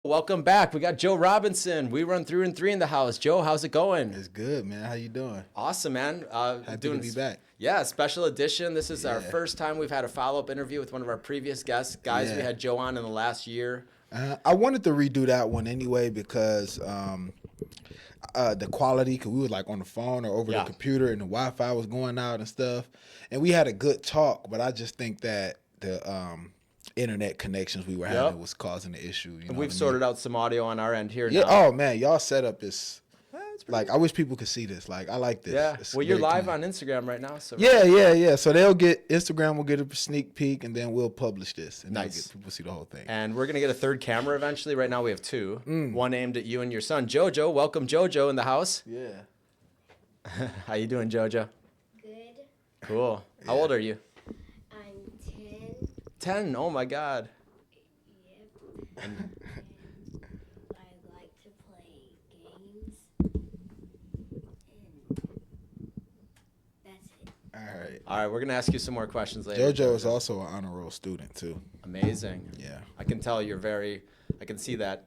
Welcome back. We got Joe Robinson. We run 313 in the house. Joe, how's it going? It's good, man. How you doing? Awesome, man. Happy to be back. Yeah, special edition. This is our first time we've had a follow-up interview with one of our previous guests. Guys, we had Joe on in the last year. I wanted to redo that one anyway because the quality, because we were like on the phone or over the computer and the Wi-Fi was going out and stuff. And we had a good talk, but I just think that the internet connections we were having was causing the issue. You know We've sorted out some audio on our end here now. Oh, man. Y'all setup is... Like, I wish people could see this. Like, I like this. Yeah. It's well, you're live clean. on Instagram right now. So Yeah. So Instagram will get a sneak peek, and then we'll publish this. And nice. People see the whole thing. And we're going to get a third camera eventually. Right now we have two. One aimed at you and your son, Jojo. Welcome, Jojo, in the house. Yeah. How you doing, Jojo? Good. Cool. How old are you? I'm 10. 10. Oh, my God. Yep. And I like to play games. And that's it. All right, we're going to ask you some more questions later. Jojo is also an honor roll student, too. Amazing. Yeah. I can tell I can see that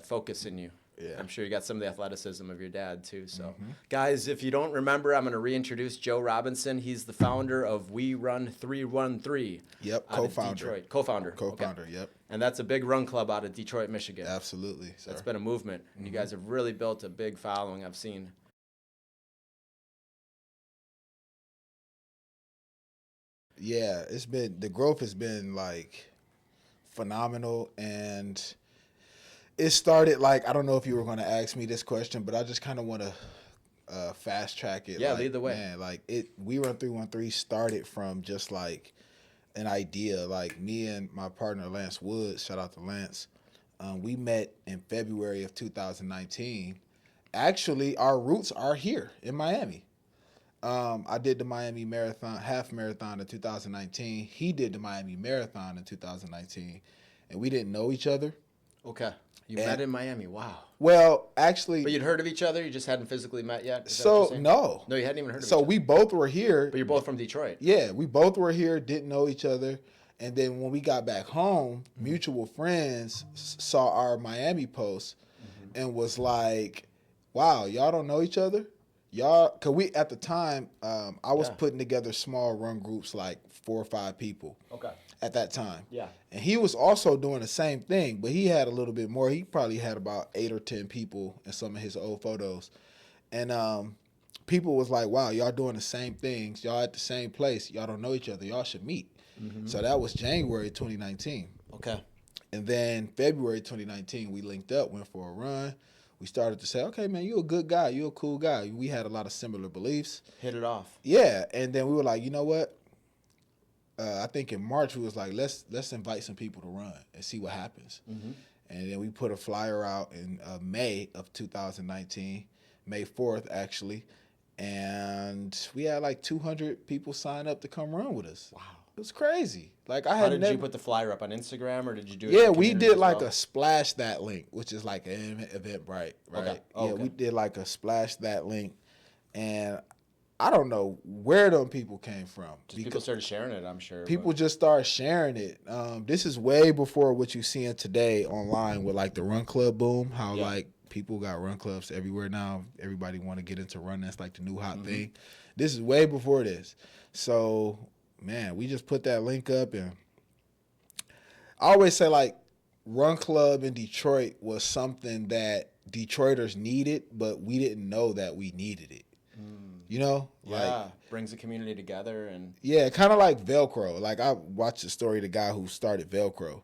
focus in you. Yeah. I'm sure you got some of the athleticism of your dad, too. So, guys, if you don't remember, I'm going to reintroduce Joe Robinson. He's the founder of We Run 313. Yep, Co-founder. Co-founder. Co-founder, okay. Yep. And that's a big run club out of Detroit, Michigan. Absolutely. So that's been a movement. And you guys have really built a big following, I've seen. Yeah, the growth has been like phenomenal, and it started like, I don't know if you were going to ask me this question, but I just kind of want to fast track it. Yeah, like, lead the way. Man, like We Run 313 started from just like an idea. Like me and my partner Lance Woods, shout out to Lance. We met in February of 2019. Actually, our roots are here in Miami. I did the Miami half marathon in 2019. He did the Miami marathon in 2019, and we didn't know each other. Okay. You met in Miami. Wow. Well, actually... But you'd heard of each other? You just hadn't physically met yet? No. No, you hadn't even heard of each So other? we both were here. But you're both from Detroit? Yeah, we both were here, didn't know each other. And then when we got back home, mutual friends saw our Miami post and was like, wow, y'all don't know each other? Because we, at the time, I was putting together small run groups, like 4 or 5 people. Okay. At that time. Yeah. And he was also doing the same thing, but he had a little bit more. He probably had about 8 or 10 people in some of his old photos. And people was like, wow, y'all doing the same things. Y'all at the same place. Y'all don't know each other. Y'all should meet. So that was January 2019. Okay. And then February 2019, we linked up, went for a run. We started to say, okay, man, you a good guy. You a cool guy. We had a lot of similar beliefs. Hit it off. Yeah. And then we were like, you know what? I think in March we was like, let's invite some people to run and see what happens. And then we put a flyer out in May of 2019, May 4th actually, and we had like 200 people sign up to come run with us. Wow, it was crazy. Like How did you put the flyer up on Instagram, or did you do it? Yeah, we did like a Splash That link, which is like an Eventbrite, right? Okay. Yeah, we did like a Splash That link, and I don't know where them people came from. Just people started sharing it, I'm sure. People just started sharing it. This is way before what you're seeing today online with like the run club boom, how like people got run clubs everywhere now. Everybody want to get into running. That's like the new hot thing. This is way before this. So, man, we just put that link up, and I always say like run club in Detroit was something that Detroiters needed, but we didn't know that we needed it. You know, brings the community together, and kind of like Velcro. Like I watched the story of the guy who started Velcro,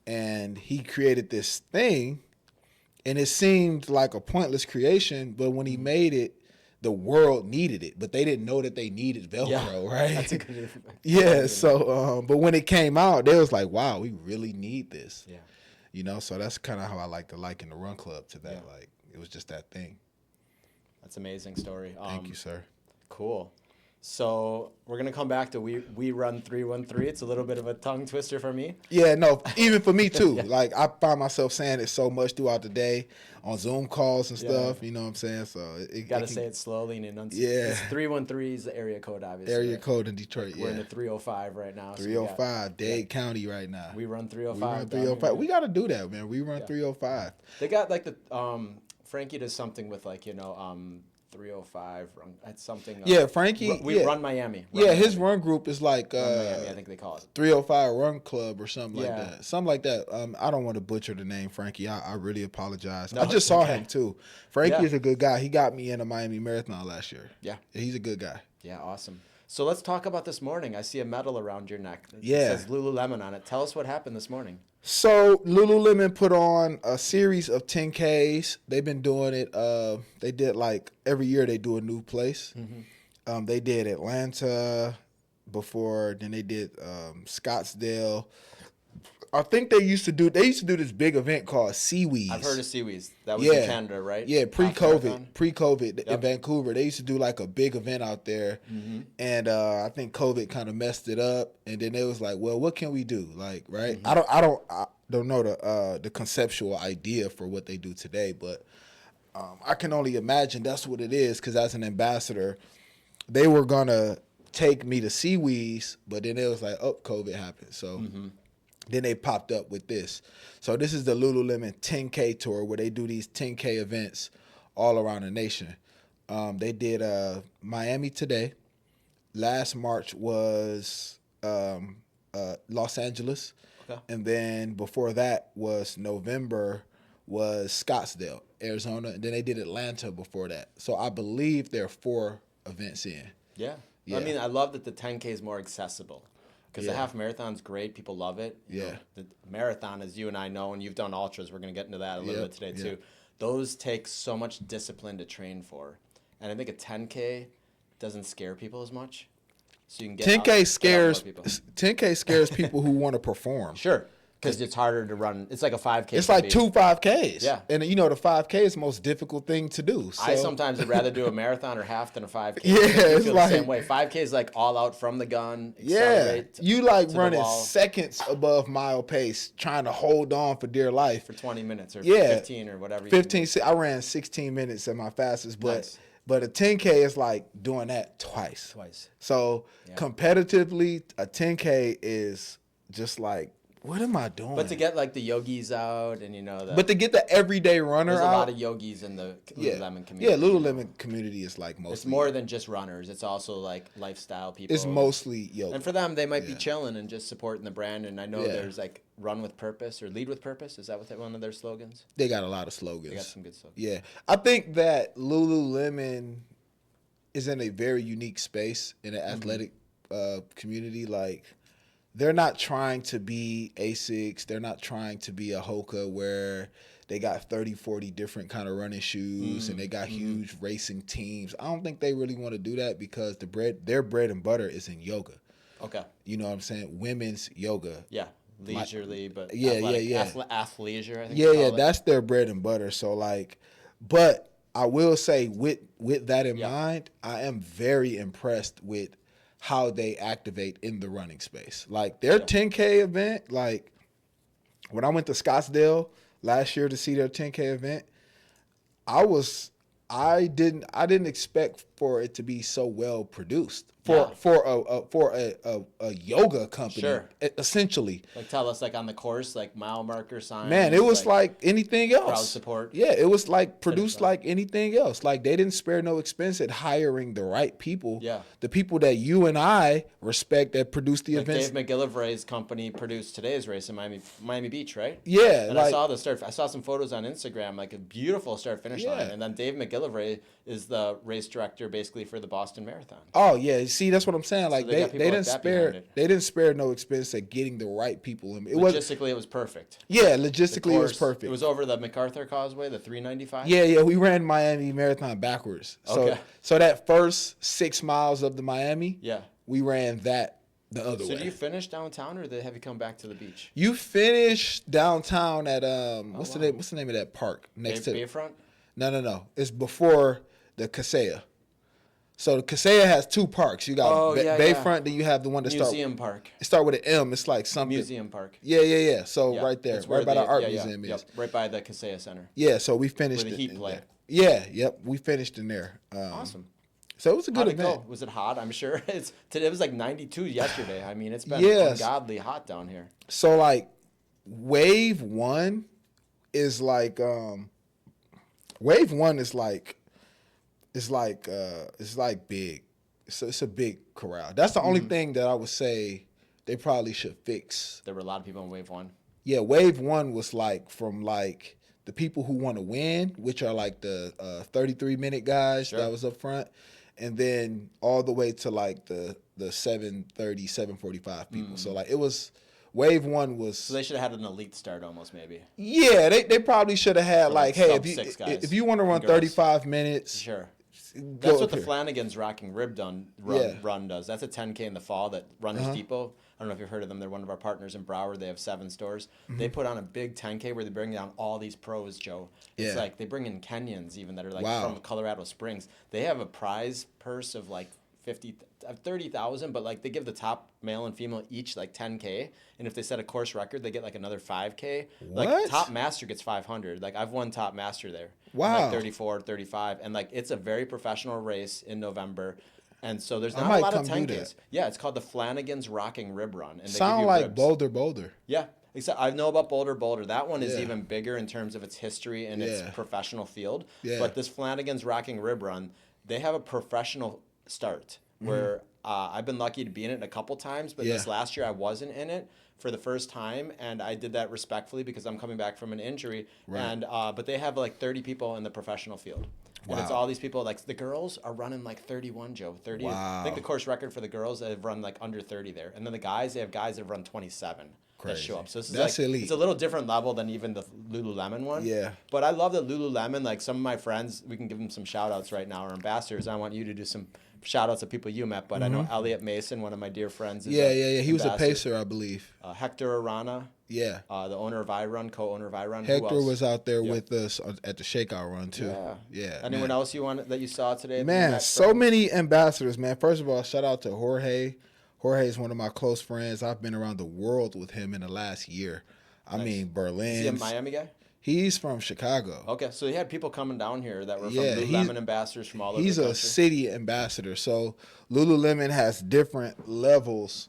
and he created this thing, and it seemed like a pointless creation, but when he made it, the world needed it, but they didn't know that they needed Velcro, right? That's a good. So, but when it came out, they was like, "Wow, we really need this." Yeah, you know. So that's kind of how I like to liken the run club to that. Like it was just that thing. That's an amazing story. Thank you, sir. Cool. So we're gonna come back to we run 313. It's a little bit of a tongue twister for me. Yeah, no, even for me too. Like I find myself saying it so much throughout the day on Zoom calls and stuff. You know what I'm saying? So You gotta say it slowly and enunciate. Yeah. It's 313 is the area code, obviously. Area right? code in Detroit. We're in Yeah, the 305 right now. So 305, Dade County right now. we run We 305. run down 305. here. We got to do that, man. We run 305. They got like the Frankie does something with like 305. That's something. Yeah, Frankie. We yeah. run Miami. Yeah, his run group is like Miami, I think they call it. 305 Run Club or something like Yeah. that. Something like that. I don't want to butcher the name, Frankie. I really apologize. No, I just it's saw okay. him too. Frankie Yeah. is a good guy. He got me in a Miami Marathon last year. Yeah. He's a good guy. Yeah, awesome. So let's talk about this morning. I see a medal around your neck. It Yeah. says Lululemon on it. Tell us what happened this morning. So Lululemon put on a series of 10Ks. They've been doing it. They did like every year they do a new place. They did Atlanta before. Then they did Scottsdale. I think they used to do this big event called Seaweeds. I've heard of Seaweeds. That was Yeah. in Canada, right? Yeah, Half marathon? pre-COVID in Yep. Vancouver, they used to do like a big event out there, and I think COVID kind of messed it up. And then they was like, "Well, what can we do?" Like, right? I don't know the conceptual idea for what they do today, but I can only imagine that's what it is. Because as an ambassador, they were gonna take me to Seaweeds, but then it was like, "Oh, COVID happened," so. Then they popped up with this. So this is the Lululemon 10K tour where they do these 10K events all around the nation. They did Miami today. Last March was Los Angeles. Okay. And then before that was November was Scottsdale, Arizona. And then they did Atlanta before that. So I believe there are 4 events in. Yeah. Yeah. I mean, I love that the 10K is more accessible. Because the Yeah. half marathon's great. People love it. You know, Yeah. the marathon, as you and I know, and you've done ultras, we're going to get into that a little Yep, bit today, yep. too. Those take so much discipline to train for. And I think a 10K doesn't scare people as much. So you can get 10K out scares more people. 10K scares people who want to perform. Sure. Because it's harder to run. It's like a 5K. It's could like be. 2 5Ks. Yeah. And the 5K is the most difficult thing to do. So. I sometimes would rather do a marathon or half than a 5K. Yeah, You it's feel like- the same way. 5K is like all out from the gun. Yeah. accelerate You like to the running wall seconds above mile pace, trying to hold on for dear life. for 20 minutes or Yeah. 15 or whatever. you can do. 15, I ran 16 minutes at my fastest, but Nice. but a 10K is like doing that twice. Twice. So Yeah. competitively, a 10K is just like, what am I doing? But to get like the yogis out and to get the everyday runner there's a out, lot of yogis in the yeah, Lululemon community. yeah, Lululemon community is like mostly It's more than just runners. It's also like lifestyle people. It's mostly yoga. And for them, they might be Yeah. chilling and just supporting the brand. And I know Yeah. there's like run with purpose or lead with purpose. Is that one of their slogans? They got a lot of slogans. They got some good slogans. Yeah, I think that Lululemon is in a very unique space in the athletic community. Like, they're not trying to be Asics. They're not trying to be a Hoka where they got 30, 40 different kind of running shoes and they got huge racing teams. I don't think they really want to do that because their bread and butter is in yoga. Okay. You know what I'm saying? Women's yoga. Yeah. Leisurely, but Yeah, athletic, yeah. athleisure, I think. Yeah, they yeah, call it. that's their bread and butter. So like, but I will say with that in Yeah. mind, I am very impressed with how they activate in the running space. Like their 10K event, like when I went to Scottsdale last year to see their 10K event, I didn't expect for it to be so well produced for a yoga company. Sure. Essentially. Like tell us, like on the course, like mile marker signs. Man, it was like anything else. crowd support. Yeah, it was like produced fun. like anything else. Like they didn't spare no expense at hiring the right people. Yeah. The people that you and I respect that produce the Like events. Dave McGillivray's company produced today's race in Miami Beach, right? Yeah, And like I saw some photos on Instagram, like a beautiful start finish line. Yeah. And then Dave McGillivray is the race director basically for the Boston Marathon. oh yeah, see that's what I'm saying. Like they got people like that behind it. they didn't spare no expense at getting the right people in. It was Logistically, it was perfect. yeah, The logistically it was course, perfect. It was over the MacArthur Causeway, the 395. Yeah, we ran Miami Marathon backwards. So Okay. so that first 6 miles of the Miami, Yeah. we ran that the other So way. do you finish downtown, or have you come back to the beach? You finished downtown at what's the wow. name? What's the name of that park next to? Bayfront? No. It's before the Casella. So the Kaseya has 2 parks. You got Oh, yeah, yeah. Bayfront, then you have the one that Museum Park. start with an M. It's like something. Museum Park. Yeah. So Yeah, right there, it's where right by the art yeah, museum is. Yep, right by the Kaseya Center. Yeah, so we finished Where the Heat in play. there. Yeah, yep, we finished in there. Awesome. So it was a good How'd it event. go? Was it hot? I'm sure today. It was like 92 yesterday. I mean, it's been Yes. ungodly hot down here. So like wave 1 is like wave 1 is like it's like big. So it's a big corral. That's the only thing that I would say they probably should fix. There were a lot of people in wave 1. Yeah, wave 1 was like from like the people who want to win, which are like the 33-minute guys Sure. that was up front, and then all the way to like the 7:30, 7:45 people. So like it was wave 1 was. So they should have had an elite start almost maybe. Yeah, they probably should have had For, like, like, hey, sub-6 guys if you want to run and girls. 35 minutes, Sure. go That's up what the here. Flanagan's Rocking Rib run does. That's a 10K in the fall that Runners Depot. I don't know if you've heard of them. They're one of our partners in Broward. They have 7 stores. They put on a big 10K where they bring down all these pros, Joe. It's Yeah. like they bring in Kenyans even that are like Wow. from Colorado Springs. They have a prize purse of like 30,000, but like they give the top male and female each like 10K, and if they set a course record, they get like another 5K. Like What? top master gets 500. Like I've won top master there. Wow. Like 34, 35, and like it's a very professional race in November. And so there's I not a might lot of come do 10Ks. that. Yeah, it's called the Flanagan's Rocking Rib Run. And they give Sound you like ribs. Boulder. Yeah, except I know about Boulder. That one is Yeah. even bigger in terms of its history and its Yeah. professional field. Yeah. But this Flanagan's Rocking Rib Run, they have a professional start where I've been lucky to be in it a couple times, but this Yeah. last year I wasn't in it for the first time, and I did that respectfully because I'm coming back from an injury. Right. And but they have like 30 people in the professional field. And it's Wow. all these people, like the girls are running like 31, Joe. 30. I think Wow. the course record for the girls, they've run like under 30 there. And then the guys, they have guys that have run 27 that Crazy. show up. So this is That's like, elite. it's a little different level than even the Lululemon one. Yeah. But I love that Lululemon, like some of my friends, we can give them some shout outs right now, or ambassadors. I want you to do some shout outs of people you met, but I know Elliot Mason, one of my dear friends. Is Yeah. He was a ambassador. pacer, I believe. Hector Arana, Yeah. the owner of iRun, co-owner of iRun. Who Hector else? was out there Yeah. with us at the shakeout run too. Yeah. Anyone man. else that you saw today? that you Man, met so from? many ambassadors, man. First of all, shout out to Jorge. Jorge is one of my close friends. I've been around the world with him in the last year. I Nice. mean, Berlin. Is he a Miami guy? He's from Chicago. Okay, so he had people coming down here that were Yeah, from Lululemon ambassadors from all over He's the a country. city ambassador. So Lululemon has different levels.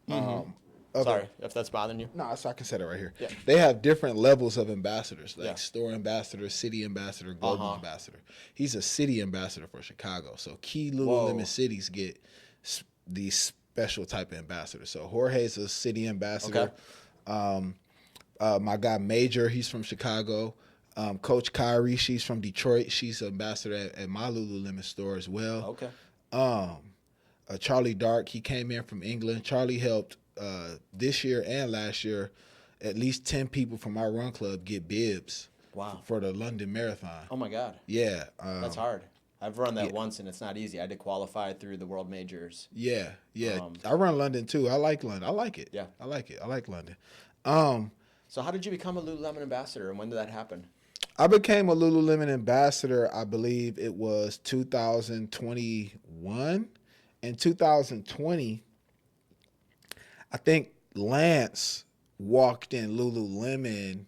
Of Sorry if that's bothering you. No, so I can say that right here. Yeah. They have different levels of ambassadors, like Yeah. store ambassador, city ambassador, global ambassador. He's a city ambassador for Chicago. So key Lululemon Whoa. cities get these special type of ambassadors. So Jorge's a city ambassador. My guy Major, he's from Chicago. Coach Kyrie, she's from Detroit. She's an ambassador at my Lululemon store as well. Okay. Charlie Dark, he came in from England. Charlie helped this year and last year at least 10 people from our run club get bibs Wow. for the London Marathon. Oh my God. Yeah. That's hard. I've run that once and it's not easy. I had to qualify through the world majors. Yeah. I run London too. I like London. I like it. Yeah. I like it. I like London. So how did you become a Lululemon ambassador and when did that happen? I became a Lululemon ambassador, I believe it was 2021. In 2020, I think Lance walked in Lululemon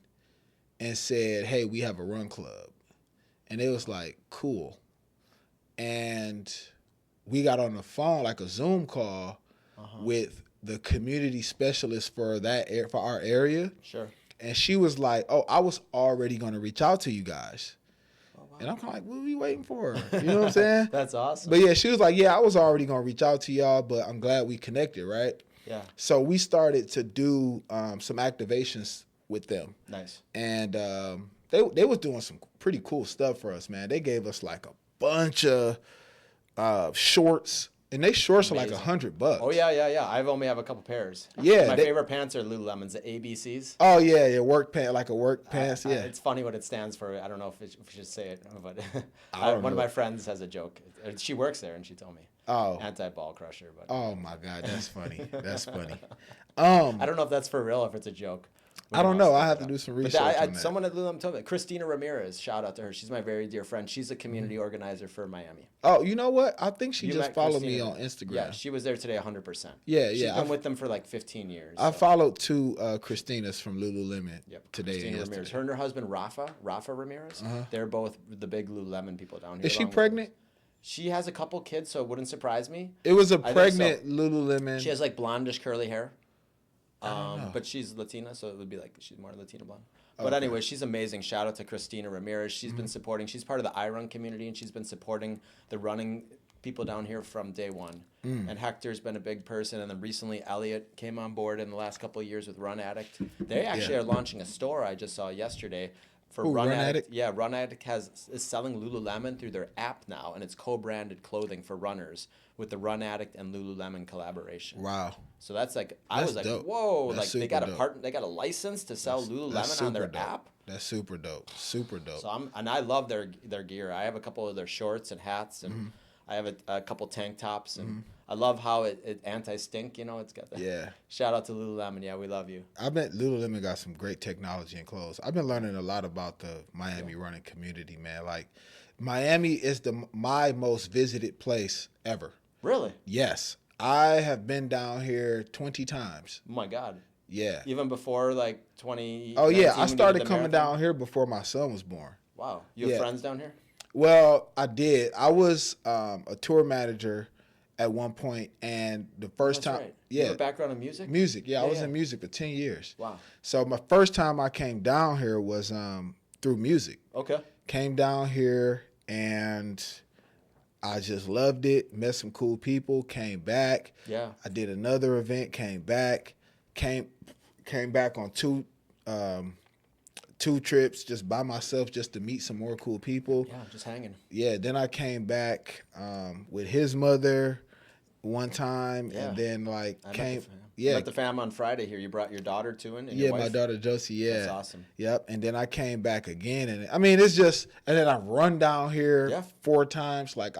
and said, "Hey, we have a run club." And it was like, cool. And we got on the phone, like a Zoom call with the community specialist for for our area. Sure. And she was like, "Oh, I was already going to reach out to you guys." And I'm kind of like, "What are we waiting for?" You know what I'm saying? That's awesome. But yeah, she was like, "Yeah, I was already going to reach out to y'all, but I'm glad we connected, right?" Yeah. So we started to do some activations with them. Nice. And they was doing some pretty cool stuff for us, man. They gave us like a bunch of shorts. And they shorts are like Amazing. $100. Oh yeah. I only have a couple pairs. Yeah, My they- favorite pants are Lululemon's, the ABCs. Oh yeah, work pants, like a work pants. Yeah. It's funny what it stands for. I don't know if we should say it, but I don't one of know. my friends has a joke. She works there, and she told me. Oh. Anti-ball crusher, but Oh my God, that's funny. That's funny. I don't know if that's for real, if it's a joke. I don't know. I have to do some research on that. Someone at Lululemon told me. Christina Ramirez, shout out to her. She's my very dear friend. She's a community organizer for Miami. Oh, you know what? I think she just followed me Christina on Instagram. Yeah, she was there today 100%. Yeah, She's been with them for like 15 years. I followed two Christinas from Lululemon today Christina and Ramirez. Her and her husband, Rafa Ramirez. They're both the big Lululemon people down here. Is she pregnant? She has a couple kids, so it wouldn't surprise me. It was a pregnant Lululemon. She has like blondish curly hair. But she's Latina, so it would be like she's more Latina blonde. But anyway, she's amazing. Shout out to Christina Ramirez. She's been supporting. She's part of the iRun community, and she's been supporting the running people down here from day one. And Hector's been a big person, and then recently Elliot came on board in the last couple of years with Run Addict. They actually are launching a store I just saw yesterday. For Run Addict? Yeah, Run Addict is selling Lululemon through their app now, and it's co-branded clothing for runners with the Run Addict and Lululemon collaboration. Wow. So that's like, I was like, dope. Whoa, that's like they got they got a license to sell Lululemon on their app. That's super dope. Super dope. So I love their gear. I have a couple of their shorts and hats, and I have a couple tank tops, and I love how it anti-stink, it's got that. Yeah. Shout out to Lululemon. Yeah, we love you. I bet Lululemon got some great technology and clothes. I've been learning a lot about the Miami running community, man. Like, Miami is my most visited place ever. Really? Yes. I have been down here 20 times. Oh, my God. Yeah. Even before, like, 20. Oh, yeah. I started coming down here before my son was born. Wow. You have friends down here? Well, I did. I was a tour manager at one point, and the first time, right. You have a background in music? Music, I was in music for 10 years. Wow. So my first time I came down here was through music. Okay. Came down here, and I just loved it. Met some cool people. Came back. Yeah. I did another event. Came back. Came back on two trips just by myself just to meet some more cool people. Yeah, just hanging. Yeah, then I came back with his mother one time, and then I met the fam on Friday here. You brought your daughter too, and your wife? My daughter Josie. Yeah, that's awesome. Yep, and then I came back again, and I mean it's just, and then I've run down here 4 times. Like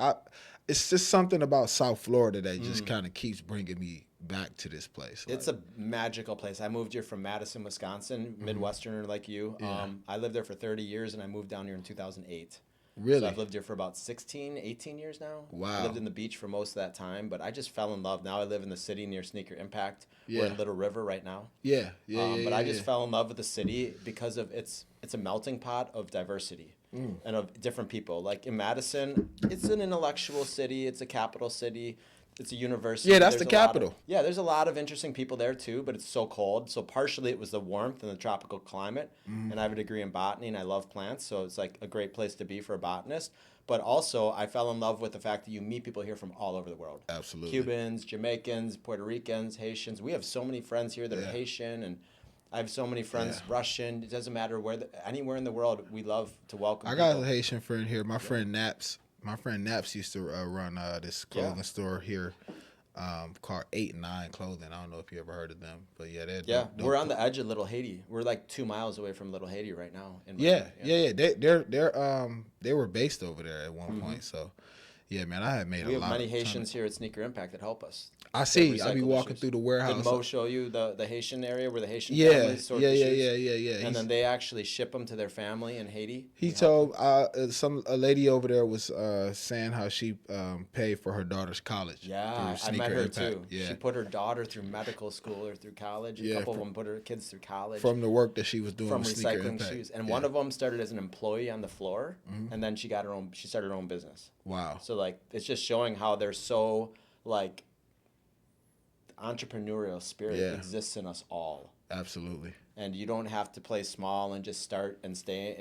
it's just something about South Florida that just kind of keeps bringing me back to this place. It's a magical place. I moved here from Madison, Wisconsin, Midwesterner like you. Yeah. I lived there for 30 years, and I moved down here in 2008. Really? So I've lived here for about 18 years now. Wow. I lived in the beach for most of that time, but I just fell in love. Now I live in the city near Sneaker Impact. We're in Little River right now. But I just fell in love with the city because of it's a melting pot of diversity and of different people. Like in Madison, it's an intellectual city. It's a capital city. It's a university. Yeah, that's the capital. There's a lot of interesting people there too, but it's so cold. So partially it was the warmth and the tropical climate. And I have a degree in botany and I love plants, so it's like a great place to be for a botanist. But also I fell in love with the fact that you meet people here from all over the world. Absolutely. Cubans, Jamaicans, Puerto Ricans, Haitians. We have so many friends here that are Haitian, and I have so many friends Russian. It doesn't matter anywhere in the world, we love to welcome people. I got a Haitian friend here. My friend Naps. My friend Naps used to run this clothing store here called 8 and 9 Clothing. I don't know if you ever heard of them, but they're we're on the edge of Little Haiti. We're like 2 miles away from Little Haiti right now. They were based over there at one point. So, yeah, man, I had made a lot. We have many Haitians here at Sneaker Impact that help us. I see. I be walking through the warehouse. Did Mo show you the Haitian area where the Haitian families sort the shoes? And then they actually ship them to their family in Haiti. He told a lady over there was saying how she paid for her daughter's college. Yeah, I met her too. Yeah. She put her daughter through medical school or through college. A couple of them put her kids through college. From the work that she was doing from with recycling shoes. And one of them started as an employee on the floor, and then she started her own business. Wow. So like it's just showing how they're so like entrepreneurial spirit exists in us all. Absolutely. And you don't have to play small and just start and stay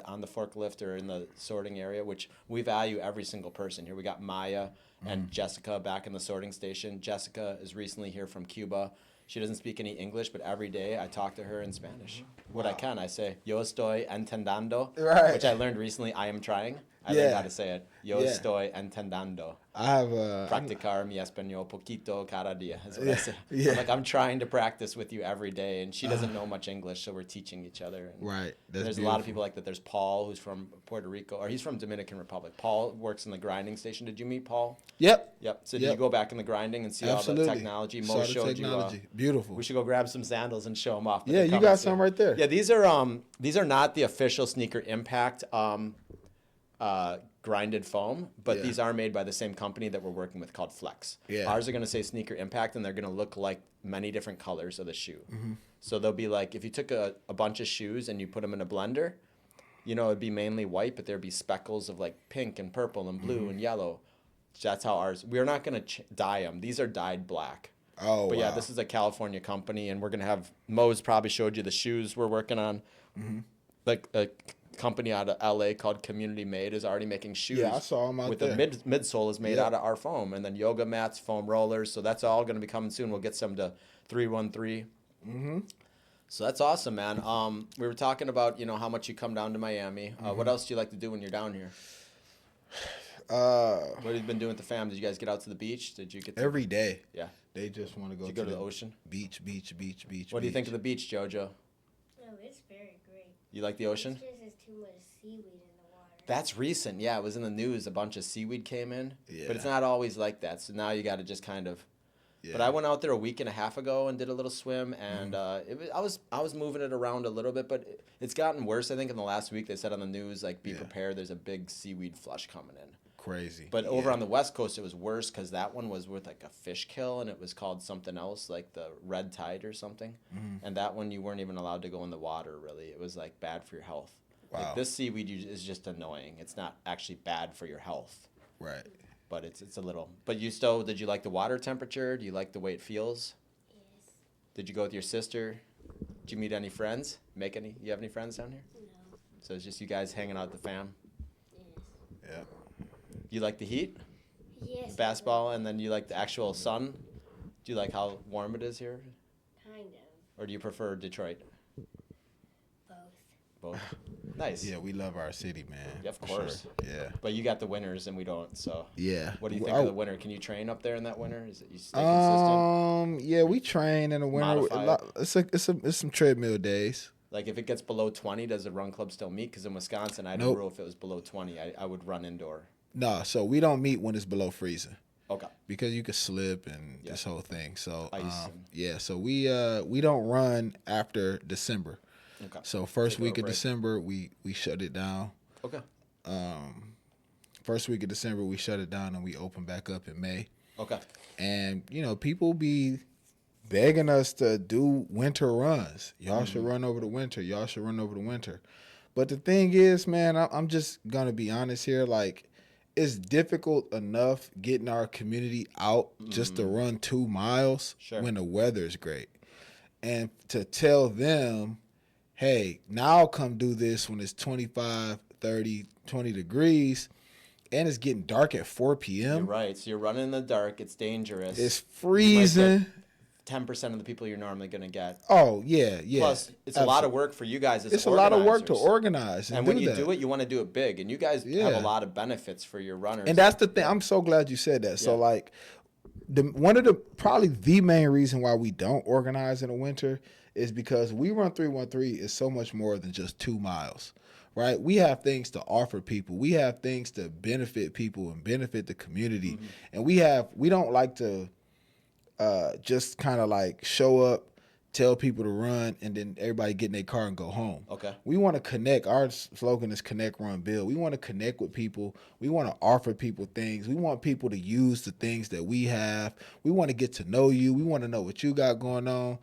on the forklift or in the sorting area, which we value every single person here. We got Maya and Jessica back in the sorting station. Jessica is recently here from Cuba. She doesn't speak any English, but every day I talk to her in Spanish. What I can, I say, yo estoy entendiendo, which I learned recently, I am trying. I learned how to say it. Yo estoy entendiendo. I have Practicar mi español poquito cada día. Is what I say. Yeah. Like, I'm trying to practice with you every day, and she doesn't know much English, so we're teaching each other. And Right. there's a lot of people like that. There's Paul, who's from Puerto Rico, or he's from Dominican Republic. Paul works in the grinding station. Did you meet Paul? Yep. So did you go back in the grinding and see all the technology? Mo showed you. Beautiful. We should go grab some sandals and show them off. Yeah, you got some right there. Yeah, these are not the official Sneaker Impact grinded foam, but these are made by the same company that we're working with called Flex. Yeah. Ours are going to say Sneaker Impact, and they're going to look like many different colors of the shoe. Mm-hmm. So they'll be like, if you took a bunch of shoes and you put them in a blender, it'd be mainly white, but there'd be speckles of like pink and purple and blue and yellow. So that's how ours. We're not going to dye them. These are dyed black. Oh, but wow. yeah, this is a California company, and we're going to have, Mo's probably showed you the shoes we're working on. Mm-hmm. Like a company out of LA called Community Made is already making shoes. Yeah, I saw them out there. With the midsole is made out of our foam, and then yoga mats, foam rollers. So that's all going to be coming soon. We'll get some to 313. Mm-hmm. So that's awesome, man. We were talking about how much you come down to Miami. What else do you like to do when you're down here? What have you been doing with the fam? Did you guys get out to the beach? Did you get every day? Yeah. They just want to go. Did you go to the ocean? Beach. What do you think of the beach, Jojo? No, it's very great. You like the ocean? It's just there's too much seaweed in the water. That's recent. Yeah, it was in the news. A bunch of seaweed came in. Yeah. But it's not always like that. So now you got to just kind of. Yeah. But I went out there a week and a half ago and did a little swim, and I was moving it around a little bit, but it's gotten worse. I think in the last week they said on the news, like, be prepared. There's a big seaweed flush coming in. Crazy. But over on the West Coast, it was worse because that one was with like a fish kill, and it was called something else, like the red tide or something. Mm-hmm. And that one you weren't even allowed to go in the water. Really, it was like bad for your health. Wow. Like, this seaweed is just annoying. It's not actually bad for your health. Right. But it's a little. But did you like the water temperature? Do you like the way it feels? Yes. Did you go with your sister? Did you meet any friends? You have any friends down here? No. So it's just you guys hanging out with the fam? Yes. Yeah. You like the heat? Yes. The basketball, and then you like the actual sun? Do you like how warm it is here? Kind of. Or do you prefer Detroit? Both. Nice. Yeah, we love our city, man. Yeah, of course. Sure. Yeah. But you got the winters and we don't, so. Yeah. What do you think of the winter? Can you train up there in that winter? Is it you stay consistent? Yeah, we train in the winter. It's some treadmill days. Like if it gets below 20, does the run club still meet? Because in Wisconsin, I had a rule if it was below 20, I would run indoor. No, so we don't meet when it's below freezing. Okay. Because you could slip and this whole thing. So ice so we don't run after December. Okay. So first week of December we shut it down. Okay. First week of December we shut it down and we open back up in May. Okay. And people be begging us to do winter runs. Y'all should run over the winter. Y'all should run over the winter. But the thing is, man, I'm just gonna be honest here. Like, it's difficult enough getting our community out just to run 2 miles when the weather is great. And to tell them, hey, now come do this when it's 25, 30, 20 degrees and it's getting dark at 4 p.m. You're right. So you're running in the dark. It's dangerous. It's freezing. 10% of the people you're normally going to get. Oh, yeah. Plus, it's a lot of work for you guys as It's a lot of work to organize. And when you do it, you want to do it big. And you guys have a lot of benefits for your runners. And that's the thing. I'm so glad you said that. So, like, probably the main reason why we don't organize in the winter is because we run 313 is so much more than just 2 miles, right? We have things to offer people. We have things to benefit people and benefit the community. And we don't like to just kind of like show up, tell people to run, and then everybody get in their car and go home. Okay. We want to connect. Our slogan is connect, run, build. We want to connect with people. We want to offer people things. We want people to use the things that we have. We want to get to know you. We want to know what you got going on.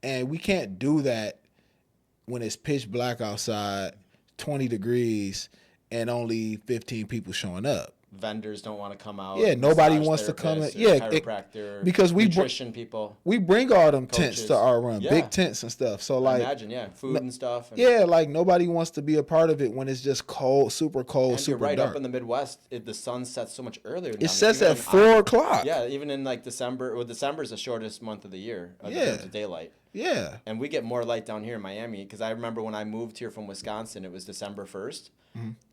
And we can't do that when it's pitch black outside, 20 degrees, and only 15 people showing up. Vendors don't want to come out. Yeah, nobody wants to come in. Yeah, chiropractor, because nutrition people. We bring all them coaches. tents to our run, big tents and stuff. So like, imagine, food and stuff. And like nobody wants to be a part of it when it's just cold, super cold, and super you're right dark. up in the Midwest. The sun sets so much earlier. It sets at 4 o'clock. Yeah, even in like December. Well, December is the shortest month of the year in terms of daylight. Yeah. And we get more light down here in Miami because I remember when I moved here from Wisconsin, it was December 1st.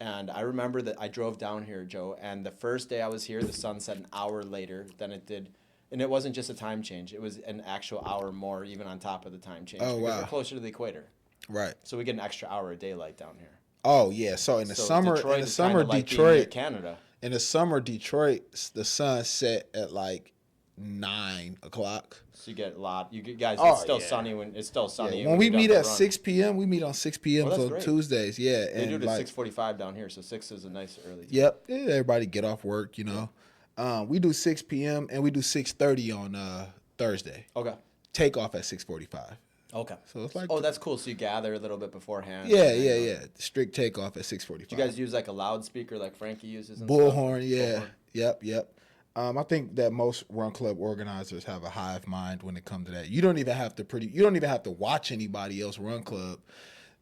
And I remember that I drove down here, Joe, and the first day I was here, the sun set an hour later than it did. And it wasn't just a time change. It was an actual hour more even on top of the time change. Oh, because wow. we're closer to the equator. Right. So we get an extra hour of daylight down here. Oh, yeah. So in the summer, Detroit in the is summer, kinda like being near Detroit, Canada. in the summer, Detroit, the sun set at like 9 o'clock. So you get a lot. You guys, Oh, it's still yeah. sunny when it's still sunny. Yeah, when we you're done meet the at run. 6 p.m., we meet on 6 p.m. that's on great. Tuesdays. Yeah. They do it at like, 6:45 down here, so 6 is a nice early. Yep. Yeah, everybody get off work, you know. We do 6 p.m. and we do 6:30 on Thursday. Okay. Take off at 6:45. Okay. So it's like Oh, that's cool. So you gather a little bit beforehand. yeah, and then, yeah. Strict takeoff at 6:45. Do you guys use like a loudspeaker like Frankie uses? And Bullhorn? stuff? Yeah. Bullhorn. Yep. I think that most run club organizers have a hive mind when it comes to that. You don't even have to watch anybody else run club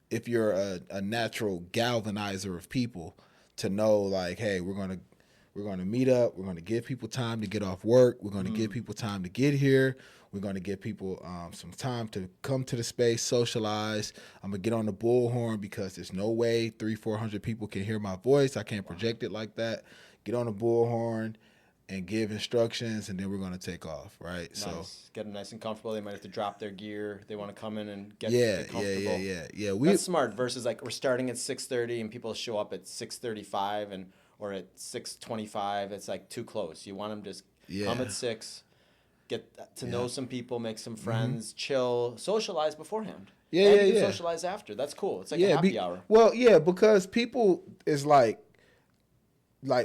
if you're a natural galvanizer of people to know like, hey, we're gonna meet up. We're gonna give people time to get off work. We're gonna give people time to get here. We're gonna give people some time to come to the space, socialize. I'm gonna get on the bullhorn because there's no way 300-400 people can hear my voice. I can't project it like that. Get on the bullhorn and give instructions, and then we're going to take off, right? Nice. So Get them nice and comfortable. They might have to drop their gear. They want to come in and get comfortable. Yeah. That's smart versus like we're starting at 6:30 and people show up at 6:35 or at 6:25. It's like too close. You want them to just come at 6, get to know some people, make some friends, chill, socialize beforehand. And you can socialize after. That's cool. It's like a happy hour. Well, yeah, because people is like,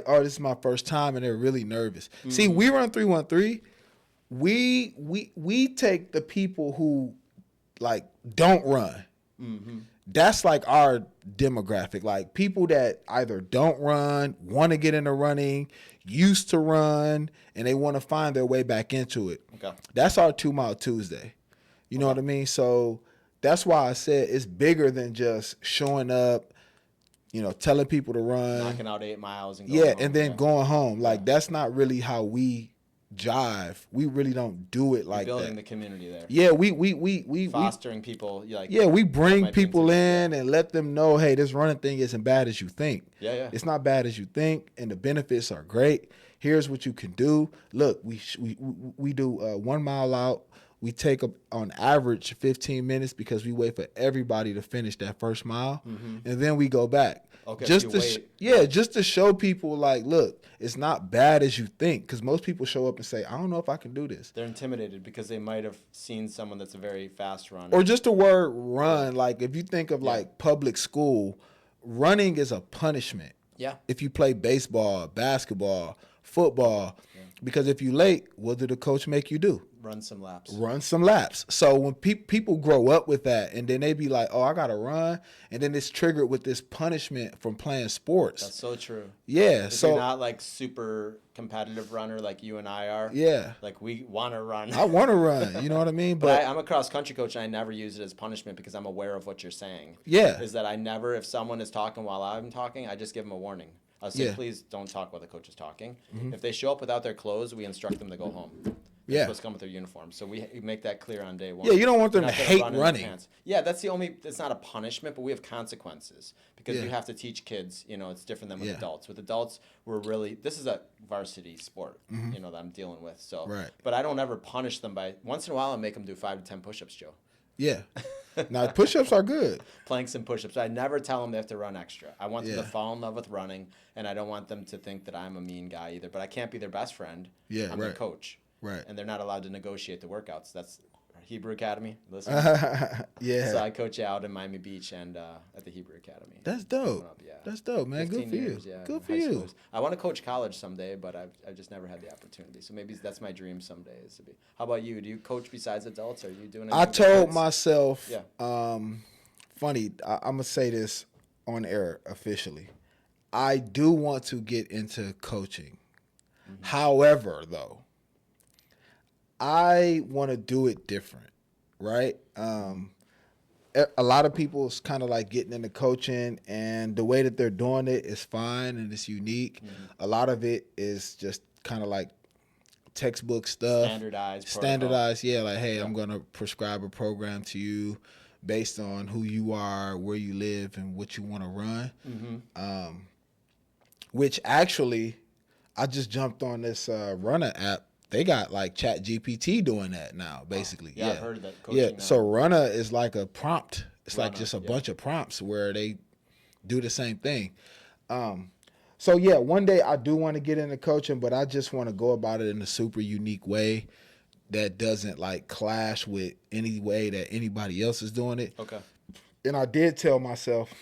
oh, this is my first time, and they're really nervous. See, we run 313. We take the people who like don't run. That's like our demographic. Like people that either don't run, want to get into running, used to run, and they want to find their way back into it. Okay. That's our 2 Mile Tuesday. You know what I mean? So that's why I said it's bigger than just showing up, you know, telling people to run, knocking out 8 miles and going home. and then going home. Like that's not really how we jive. We really don't do it like building that. the community there. Yeah, we Fostering people. Like we bring might be people in intense, and let them know, hey, this running thing isn't bad as you think. Yeah. It's not bad as you think, and the benefits are great. Here's what you can do. Look, we do 1 mile out. We take on average 15 minutes because we wait for everybody to finish that first mile, and then we go back. Okay, just to show people like, look, it's not bad as you think, because most people show up and say, I don't know if I can do this. They're intimidated because they might have seen someone that's a very fast runner. Or just the word run. Like if you think of like public school, running is a punishment. Yeah. If you play baseball, basketball, football, because if you late, what did the coach make you do? Run some laps. Run some laps. So when people grow up with that, and then they be like, oh, I got to run, and then it's triggered with this punishment from playing sports. That's so true. Yeah. If you're not like super competitive runner like you and I are. Yeah. Like we want to run. I want to run. You know what I mean? But I'm a cross country coach, and I never use it as punishment because I'm aware of what you're saying. Yeah. Is that I never, if someone is talking while I'm talking, I just give them a warning. I'll say, please don't talk while the coach is talking. If they show up without their clothes, we instruct them to go home. They're supposed to come with their uniform. So we make that clear on day 1. Yeah, you don't want them to hate run in running. pants. Yeah, that's the only, it's not a punishment, but we have consequences because you have to teach kids, you know, it's different than with adults. With adults, this is a varsity sport, you know, that I'm dealing with. So, but I don't ever punish them once in a while I make them do 5 to 10 push-ups, Joe. Yeah. Now, push-ups are good. Planks and push-ups. I never tell them they have to run extra. I want them to fall in love with running, and I don't want them to think that I'm a mean guy either. But I can't be their best friend. Yeah, I'm their coach. Right. And they're not allowed to negotiate the workouts. That's Hebrew Academy. Listen. Yeah. So I coach out in Miami Beach and at the Hebrew Academy. That's dope. That's dope, man. Good for years, you. Yeah, Good for you. Schoolers. I want to coach college someday, but I've just never had the opportunity. So maybe that's my dream someday. Is to be. How about you? Do you coach besides adults? Are you doing anything? I told kids? myself, funny, I'm going to say this on air officially. I do want to get into coaching. However, though, I want to do it different, right? A lot of people is kind of like getting into coaching, and the way that they're doing it is fine and it's unique. A lot of it is just kind of like textbook stuff. Standardized. Yeah, like, hey, I'm going to prescribe a program to you based on who you are, where you live, and what you want to run. Mm-hmm. Which actually, I just jumped on this Runner app. They got like Chat GPT doing that now, basically. Yeah, I've heard of that. Yeah, Coaching so Runner is like a prompt. It's like Runner, just a bunch of prompts where they do the same thing. So yeah, one day I do want to get into coaching, but I just want to go about it in a super unique way that doesn't like clash with any way that anybody else is doing it. Okay. And I did tell myself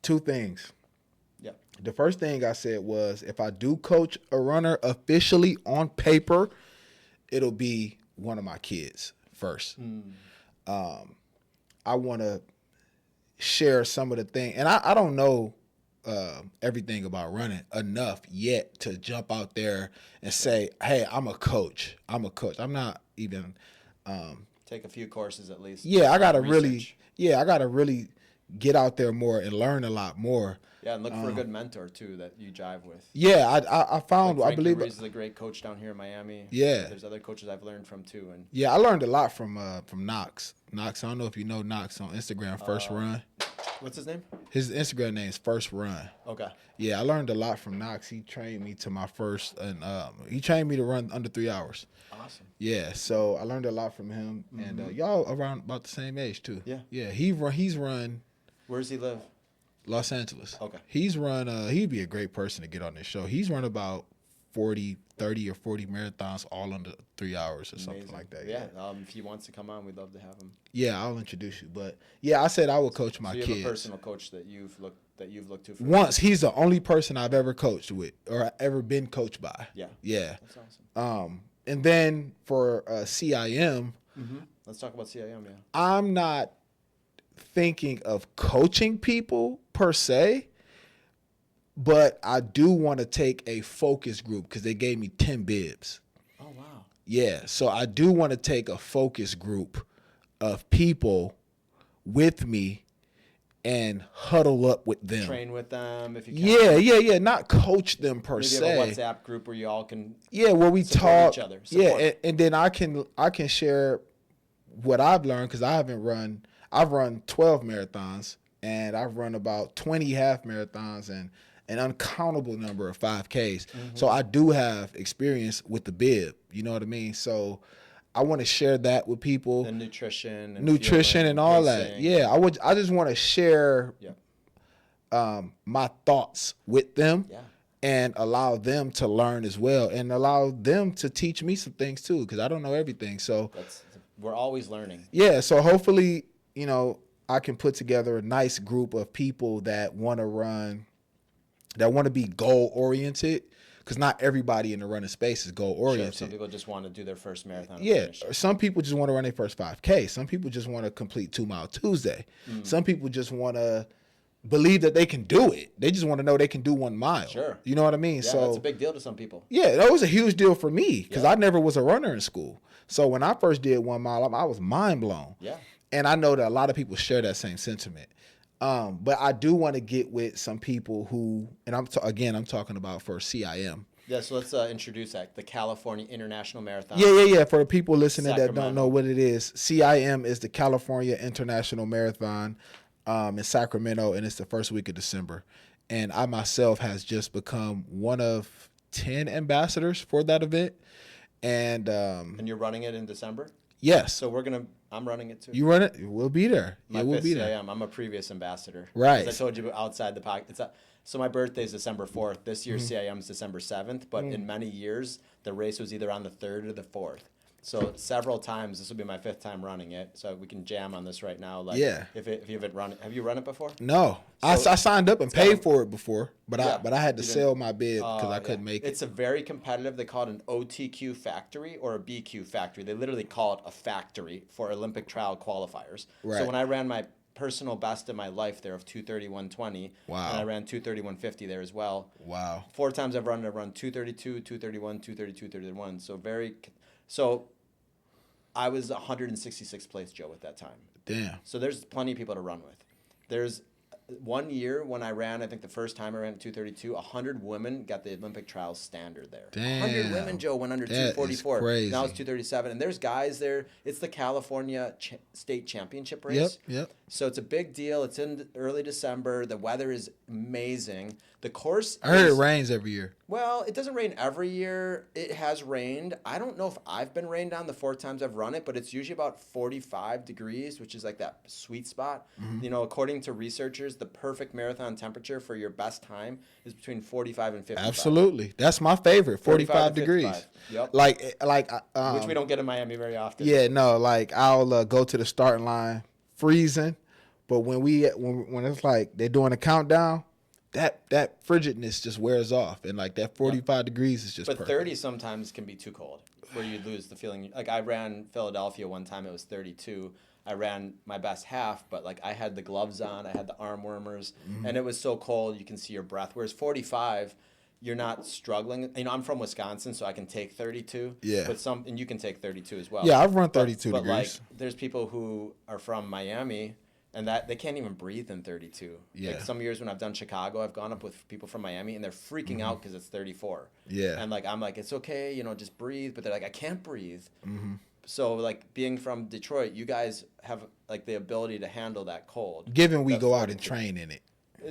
two things. Yeah. The first thing I said was, if I do coach a runner officially on paper, it'll be one of my kids first. I want to share some of the things, and I don't know everything about running enough yet to jump out there and say, hey, I'm a coach. I'm not even. Take a few courses at least. Yeah, I gotta research. really get out there more and learn a lot more. Yeah, and look for a good mentor too that you jive with. Yeah, I found, Like I believe Reese is a great coach down here in Miami. Yeah. There's other coaches I've learned from too, and yeah, I learned a lot from Knox. Knox, I don't know if you know Knox on Instagram, First Run. what's his name? His Instagram name is First Run. Okay. Yeah, I learned a lot from Knox. He trained me to my first, and he trained me to run under 3 hours. Awesome. Yeah, so I learned a lot from him, and y'all around about the same age too. Yeah. Yeah, he's run Where does he live? Los Angeles. Okay. He's run. He'd be a great person to get on this show. He's run about 30 or 40 marathons all under 3 hours or something like that. Yeah. If he wants to come on, we'd love to have him. Yeah, I'll introduce you. But yeah, I said I would coach my so you kids. have a personal coach that you've looked to for Once. He's the only person I've ever coached with or ever been coached by. Yeah. Yeah. That's awesome. And then for CIM, Let's talk about CIM. Yeah. I'm not thinking of coaching people per se, but I do want to take a focus group because they gave me 10 bibs. Oh wow. Yeah, so I do want to take a focus group of people with me and huddle up with them. Train with them if you can. Yeah. Not coach them per Maybe se. have a WhatsApp group where you all can. Yeah, where we support talk. each other. Yeah, Support. and then I can share what I've learned because I've run 12 marathons and I've run about 20 half marathons and an uncountable number of 5Ks. So I do have experience with the bib. You know what I mean? So I want to share that with people. The nutrition And all that. pacing. Yeah, I just want to share my thoughts with them. Yeah. And allow them to learn as well, and allow them to teach me some things too, because I don't know everything. So We're always learning. yeah, so hopefully, I can put together a nice group of people that want to run, that want to be goal oriented, because not everybody in the running space is goal oriented. Sure, some people just want to do their first marathon. And Yeah, finish. some people just want to run their first 5K. Some people just want to complete 2 Mile Tuesday. Some people just want to believe that they can do it. They just want to know they can do 1 mile. Sure. You know what I mean? Yeah, So that's a big deal to some people. yeah, that was a huge deal for me because I never was a runner in school. So when I first did 1 mile, I was mind blown. Yeah. And I know that a lot of people share that same sentiment. But I do want to get with some people who, and I'm talking about for CIM. Yeah, so let's introduce that, the California International Marathon. Yeah. For the people listening that don't Sacramento. know what it is, CIM is the California International Marathon in Sacramento, and it's the first week of December. And I myself has just become one of 10 ambassadors for that event. And you're running it in December? yes, So I'm running it too. you run it. We'll be there. My We'll fifth be there. CIM. I'm a previous ambassador. Right. As I told you outside the pocket. So my birthday is December 4th. This year's Mm-hmm. CIM is December 7th. But in many years, the race was either on the 3rd or the 4th. So several times, this will be my 5th time running it. So we can jam on this right now. Like, Yeah. If you haven't run it, have you run it before? No, So- I signed up and got a- paid for it before, but Yeah, I had to you sell didn't- my bid because I couldn't Yeah. make it. It's a very competitive. They call it an OTQ factory or a BQ factory. They literally call it a factory for Olympic trial qualifiers. Right. So when I ran my personal best in my life there of 2:31:20, Wow. and I ran 2:31:50 there as well. Wow. 4 times I've run 2:32, 2:31, 2:32, 2:31. So I was 166th place, Joe, at that time. Damn. So there's plenty of people to run with. There's 1 year when I ran, I think the first time I ran at 232, 100 women got the Olympic trials standard there. Damn. 100 women, Joe, went under 244. Crazy. Now it's 237. And there's guys there. It's the California state championship race. Yep. So it's a big deal. It's in early December. The weather is amazing. The course I heard it rains every year. Well, it doesn't rain every year. It has rained. I don't know if I've been rained on the 4 times I've run it, but it's usually about 45 degrees, which is like that sweet spot. Mm-hmm. You know, according to researchers, the perfect marathon temperature for your best time is between 45 and 55. Absolutely. That's my favorite, 45 degrees. Yep. Like which we don't get in Miami very often. Yeah, no, like I'll go to the starting line freezing, but when it's like they're doing a countdown, that frigidness just wears off, and like that 45 degrees is just But perfect. 30 sometimes can be too cold, where you lose the feeling. Like I ran Philadelphia one time, it was 32. I ran my best half, but like I had the gloves on, I had the arm warmers, and it was so cold you can see your breath. Whereas 45, you're not struggling. You know, I'm from Wisconsin, so I can take 32. Yeah. But and you can take 32 as well. Yeah, I've run 32 but like, degrees. there's people who are from Miami, and that they can't even breathe in 32. Yeah. Like some years when I've done Chicago, I've gone up with people from Miami, and they're freaking out because it's 34. Yeah. And like I'm like, it's okay, you know, just breathe. But they're like, I can't breathe. Mm-hmm. So like being from Detroit, you guys have like the ability to handle that cold. Given we That go out and 42. train in it.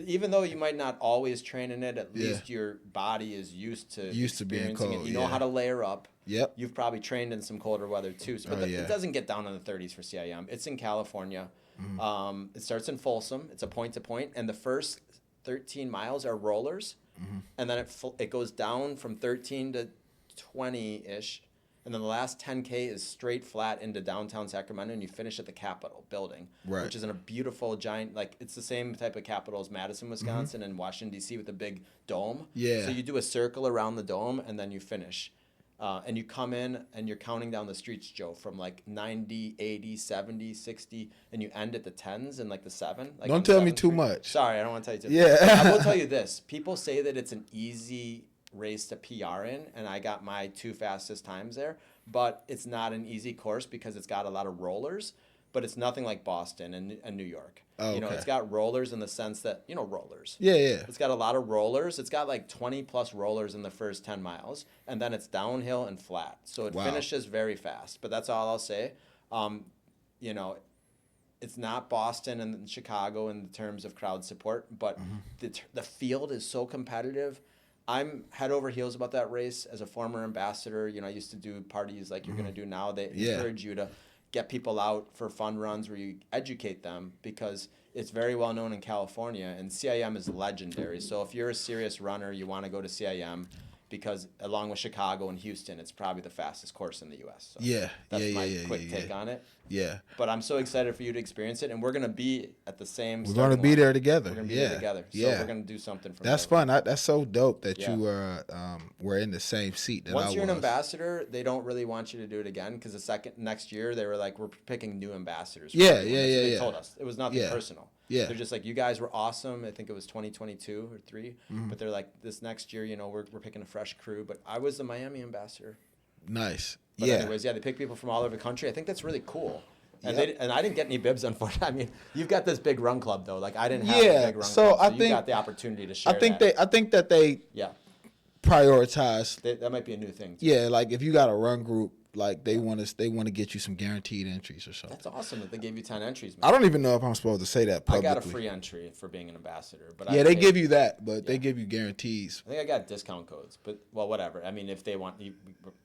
Even though you might not always train in it, at Yeah. least your body is used to being experiencing cold, it. You know yeah. how to layer up. Yep. You've probably trained in some colder weather too. So, but yeah. it doesn't get down in the 30s for CIM. It's in California. It starts in Folsom. It's a point-to-point, and the first 13 miles are rollers, and then it goes down from 13 to 20-ish, and then the last 10K is straight flat into downtown Sacramento, and you finish at the Capitol building, Right. which is in a beautiful giant, like it's the same type of Capitol as Madison, Wisconsin, and Washington, D.C. with a big dome. Yeah. So you do a circle around the dome, and then you finish. And you come in and you're counting down the streets, Joe, from like 90, 80, 70, 60, and you end at the 10s and like the 7. Like Don't on tell me 7th too Street. much. Sorry, I don't want to tell you too Yeah. I will tell you this. People say that it's an easy race to PR in, and I got my 2 fastest times there, but it's not an easy course because it's got a lot of rollers, but it's nothing like Boston and New York. Oh, You know, okay. it's got rollers in the sense that, you know, rollers. Yeah. It's got a lot of rollers. It's got like 20 plus rollers in the first 10 miles, and then it's downhill and flat. So it Wow. finishes very fast, but that's all I'll say. You know, it's not Boston and Chicago in terms of crowd support, but the field is so competitive. I'm head over heels about that race as a former ambassador. You know, I used to do parties like you're going to do now. They encourage you to get people out for fun runs where you educate them, because it's very well known in California, and CIM is legendary. So if you're a serious runner, you want to go to CIM, because along with Chicago and Houston, it's probably the fastest course in the U.S. So Yeah. that's my quick take on it. Yeah. But I'm so excited for you to experience it, and we're going to be at the same We're going to be there together. We're going to be there together. So Yeah. we're going to do something from That's there. fun. That's so dope that Yeah. you were in the same seat that I was. Once you're an ambassador, they don't really want you to do it again, because next year they were like, we're picking new ambassadors. for Yeah, everyone. yeah, That's what yeah, They yeah. told us it was nothing Yeah. personal. Yeah. They're just like, you guys were awesome. I think it was 2022 or 3, but they're like, this next year, you know, we're picking a fresh crew. But I was the Miami ambassador. Nice. But yeah. anyways, they pick people from all over the country. I think that's really cool. And Yep. and I didn't get any bibs, unfortunately. I mean, you've got this big run club though. Like I didn't have Yeah, a big run so club, so I you think- got the opportunity to share. I think that they yeah, prioritize. that might be a new thing. Yeah, like if you got a run group, like they want to get you some guaranteed entries or something. That's awesome that they gave you 10 entries, man. I don't even know if I'm supposed to say that I publicly. got a free entry for being an ambassador, but Yeah, they give you that, but they give you guarantees. I think I got discount codes, but well, whatever. I mean, if they want,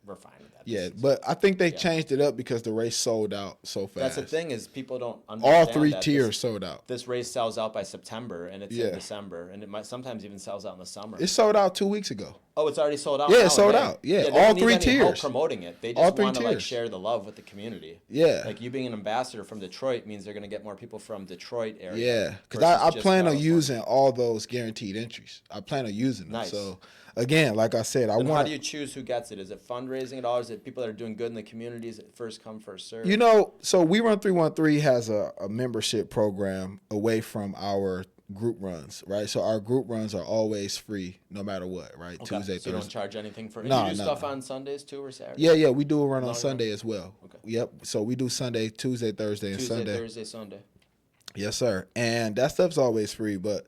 we're fine with that. Yeah, but I think they changed it up because the race sold out so fast. That's the thing is people don't understand All 3 that tiers sold out. This race sells out by September, and it's Yeah. in December, and it might sometimes even sells out in the summer. It sold out 2 weeks ago. Oh, it's already sold out. Yeah, now it sold in May. out. Yeah, they all don't need 3 any help tiers. promoting it. They All just 3 want to like tiers. share the love with the community. Yeah. Like you being an ambassador from Detroit means they're going to get more people from Detroit area. Yeah, because versus I just plan on California. using all those guaranteed entries. I plan on using them. Nice. So again, like I said, I And how want do you choose who gets it? Is it fundraising at all? Is it people that are doing good in the community? Is it first come, first serve? You know, so We Run 313 has a membership program away from our group runs, right? So our group runs are always free no matter what, right? Okay. Tuesday, so you don't Thursday. charge anything for it? No, You do no, stuff no. on Sundays too or Saturdays? Yeah, we do a run on Long Sunday as well. Okay. Yep. So we do Sunday, Tuesday, Thursday, and Tuesday, Sunday. Thursday, Sunday. Yes, sir. And that stuff's always free. But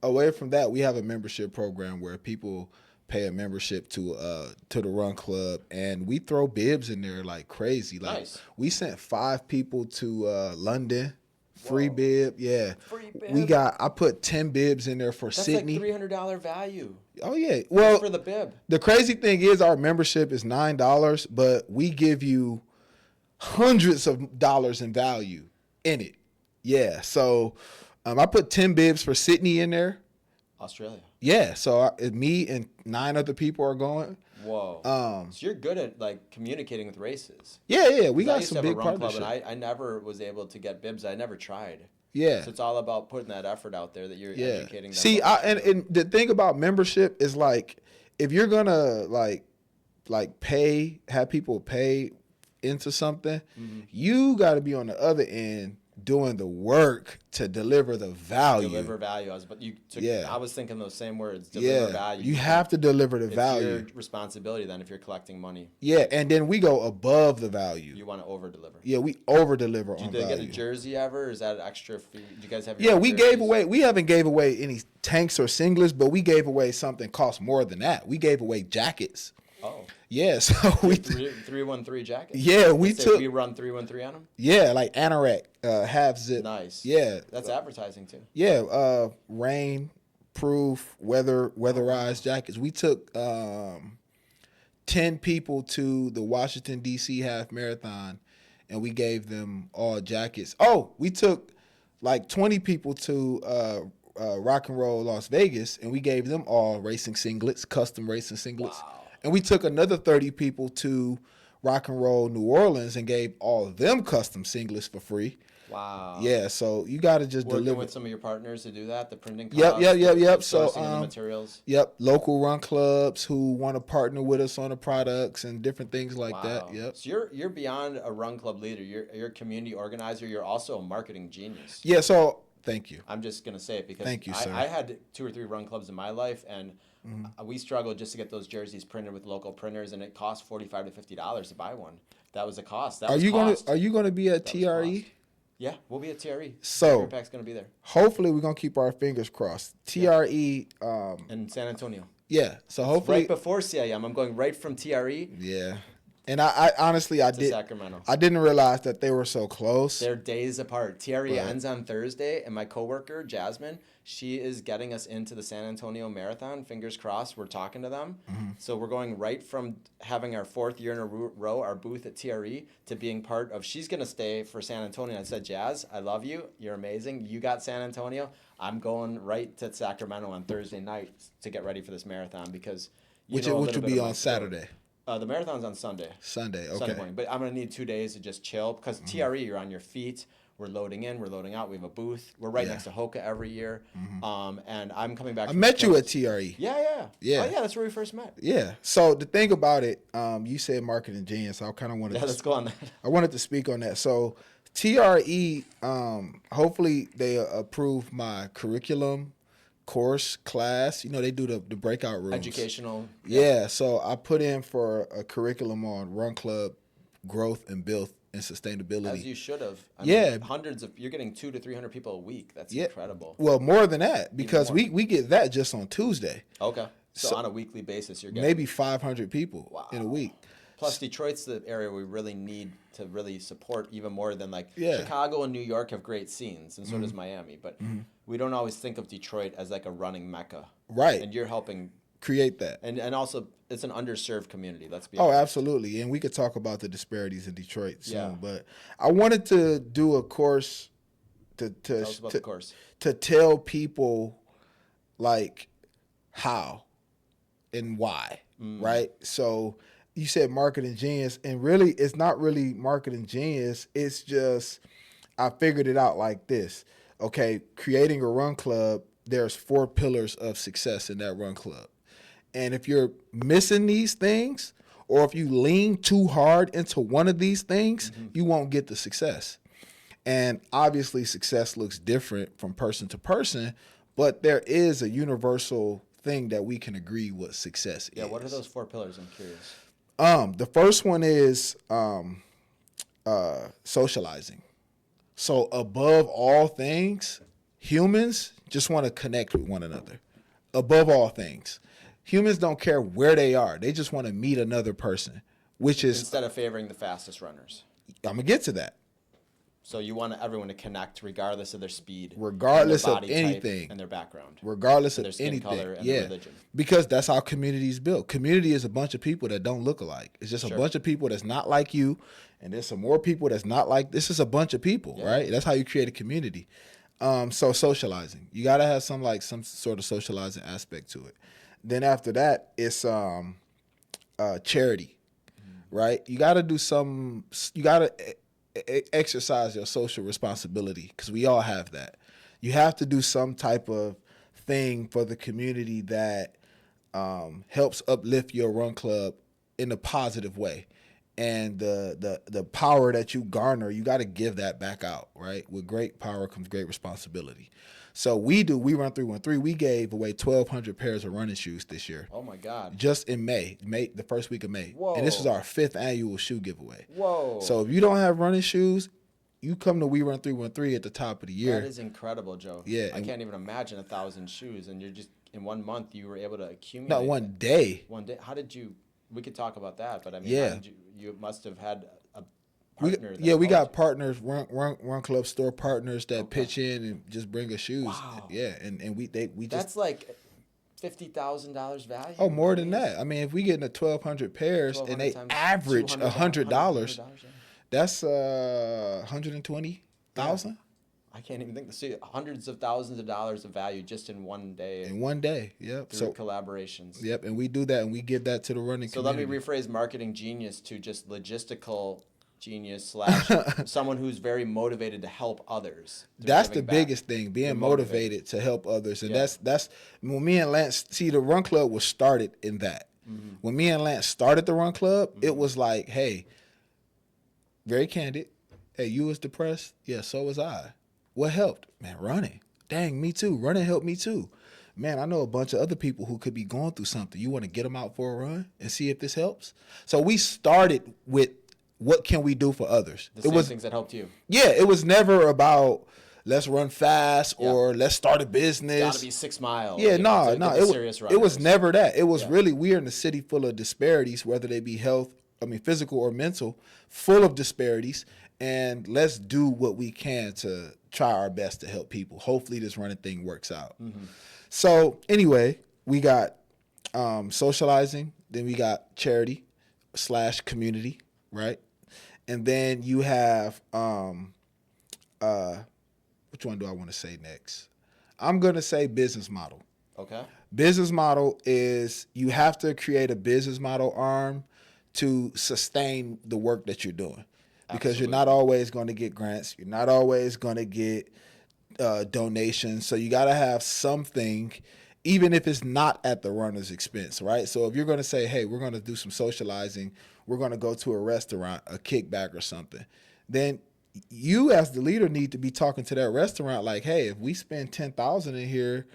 away from that, we have a membership program where people pay a membership to the Run Club, and we throw bibs in there like crazy. Like Nice. we sent 5 people to London. Free Whoa. bib, yeah. Free bib. I put 10 bibs in there for That's Sydney. like $300 value. Oh yeah. Just Well, for the bib. the crazy thing is our membership is $9, but we give you hundreds of dollars in value in it. Yeah. So I put 10 bibs for Sydney in there. Australia. Yeah. So me and 9 other people are going. Whoa. So you're good at like communicating with races. Yeah. We 'Cause I got used some to have big a run club, partnerships. and I never was able to get bibs. I never tried. Yeah. So it's all about putting that effort out there that you're Yeah. educating them. See, about what you're doing. and the thing about membership is like if you're gonna like have people pay into something, you got to be on the other end doing the work to deliver the value. Deliver value. I was thinking those same words. Yeah. Deliver value. You have to deliver the It's value. your responsibility then if you're collecting money. Yeah, and then we go above the value. You want to over deliver. Yeah, we over deliver on Did they get a value. jersey ever? Or is that an extra fee? Do you guys have Yeah, your we jerseys? gave away. We haven't gave away any tanks or singlets, but we gave away something cost more than that. We gave away jackets. Oh. Yeah, so we 313 jackets. Yeah, we Let's say took. we run 313 on them. Yeah, like anorak, half zip. Nice. Yeah, That's advertising too. yeah. Rain proof, weatherized jackets. We took 10 people to the Washington D.C. half marathon, and we gave them all jackets. Oh, we took like 20 people to Rock and Roll Las Vegas, and we gave them all racing singlets, custom racing singlets. Wow. And we took another 30 people to Rock and Roll New Orleans and gave all of them custom singlets for free. Wow. Yeah, so you got to just Working deliver. with some of your partners to do that, the printing Yep. costs, the So, sourcing the materials. Yep, local run clubs who want to partner with us on the products and different things like that. Wow. Yep. So you're beyond a run club leader. You're a community organizer. You're also a marketing genius. Yeah. So thank you. I'm just gonna say it because Thank you, sir. I had 2 or 3 run clubs in my life, and we struggled just to get those jerseys printed with local printers, and it cost $45 to $50 to buy one. That was a cost. That Are was you cost. gonna be at That was TRE? cost. Yeah, we'll be at TRE. So- Your Pack's gonna be there Hopefully we're gonna keep our fingers crossed. TRE. in San Antonio. Yeah. So hopefully. Right before CIM, I'm going right from TRE Yeah. And I honestly to Sacramento. I didn't realize that they were so close. They're days apart. TRE Right. ends on Thursday, and my coworker Jasmine, she is getting us into the San Antonio Marathon. Fingers crossed, we're talking to them. So we're going right from having our 4th year in a row, our booth at TRE, to being part of. She's gonna stay for San Antonio. I said, Jazz, I love you. You're amazing. You got San Antonio. I'm going right to Sacramento on Thursday night to get ready for this marathon because Which know a will little bit be of my on story. Saturday, The marathon's on Sunday. Sunday. Sunday Okay. morning. But I'm gonna need 2 days to just chill because TRE, you're on your feet. We're loading in, we're loading out. We have a booth. We're right Yeah. next to Hoka every year. And I'm coming back. I from met you Coast. at TRE. Yeah. Yeah. Oh yeah, that's where we first met. Yeah. So the thing about it, you said marketing genius. I kind of wanted Yeah, to let's go on that. I wanted to speak on that. So TRE, hopefully they approve my curriculum, course, class. You know, they do the breakout rooms. Educational. Yeah. So I put in for a curriculum on Run Club growth and build and sustainability. As you should have. Yeah. You're getting 200 to 300 people a week. That's Yeah. incredible. Well, more than that because more. we get that just on Tuesday. Okay. So, So- on a weekly basis, you're getting Maybe 500 people in a Wow. week. Plus, Detroit's the area we really need to really support even more than like Yeah. Chicago and New York have great scenes, and so does Miami. But we don't always think of Detroit as like a running mecca. Right. And you're helping, Create that. and also it's an underserved community. Let's be Oh, honest. absolutely. And we could talk about the disparities in Detroit soon. Yeah. But I wanted to do a course to Tell us about the course. to tell people like how and why, right? So you said marketing genius, and really it's not really marketing genius. It's just I figured it out like this. Okay, creating a run club, there's 4 pillars of success in that run club. And if you're missing these things, or if you lean too hard into one of these things, you won't get the success. And obviously success looks different from person to person, but there is a universal thing that we can agree what success Yeah, is. what are those 4 pillars? I'm curious. The first one is socializing. So above all things, humans just want to connect with one another. Above all things, humans don't care where they are. They just want to meet another person, which is, instead of favoring the fastest runners. I'm going to get to that. So you want everyone to connect regardless of their speed, Regardless and their of body anything. type and their background. Regardless and of their skin anything. color and Yeah. their religion. Because that's how community is built. Community is a bunch of people that don't look alike. It's just a bunch of people that's not like you, and there's some more people that's not like, this is a bunch of people, right? That's how you create a community. So socializing. You got to have some sort of socializing aspect to it. Then after that, it's charity, right? You got to do you got to exercise your social responsibility, because we all have that. You have to do some type of thing for the community that helps uplift your run club in a positive way. And the power that you garner, you got to give that back out, right? With great power comes great responsibility. So we run 313. We gave away 1,200 pairs of running shoes this year. Oh my God! Just in May, the first week of May. Whoa. And this is our 5th annual shoe giveaway. Whoa! So if you don't have running shoes, you come to We Run 313 at the top of the year. That is incredible, Joe. Yeah, I can't even imagine 1,000 shoes, and you're just in 1 month you were able to accumulate. Not one day. 1 day. How did you? We could talk about that, but I mean, Yeah. how did you must have had a partner. We got partners, run club store partners that pitch in and just bring us shoes. Wow. Yeah, and we just. That's like $50,000 value. Oh, more than that. I mean, if we get into 1,200 pairs and they average $100, that's $120,000 I can't even think. See, hundreds of thousands of dollars of value just in 1 day. in 1 day. Yep. Through collaborations. Yep, and we do that, and we give that to the running community. So let me rephrase marketing genius to just logistical genius / someone who's very motivated to help others. That's the biggest thing, being motivated to help others. And that's when me and Lance, see, the run club was started in that. Mm-hmm. When me and Lance started the run club, it was like, hey, very candid. Hey, you was depressed? Yeah, so was I. What helped? Man, running. Dang, me too. Running helped me too. Man, I know a bunch of other people who could be going through something. You want to get them out for a run and see if this helps? So we started with, what can we do for others? The same things that helped you. Yeah, it was never about let's run fast or let's start a business. Got to be 6 miles. Yeah, no. It was never that. It was really, we're in a city full of disparities, whether they be physical or mental, full of disparities. And let's do what we can to try our best to help people. Hopefully this running thing works out. Mm-hmm. So anyway, we got socializing. Then we got charity / community, right? And then you have, which one do I want to say next? I'm going to say business model. Okay. Business model is, you have to create a business model arm to sustain the work that you're doing. Because you're not always going to get grants. You're not always going to get donations. So you got to have something, even if it's not at the runner's expense, right? So if you're going to say, hey, we're going to do some socializing, we're going to go to a restaurant, a kickback or something, then you as the leader need to be talking to that restaurant like, hey, if we spend $10,000 in here,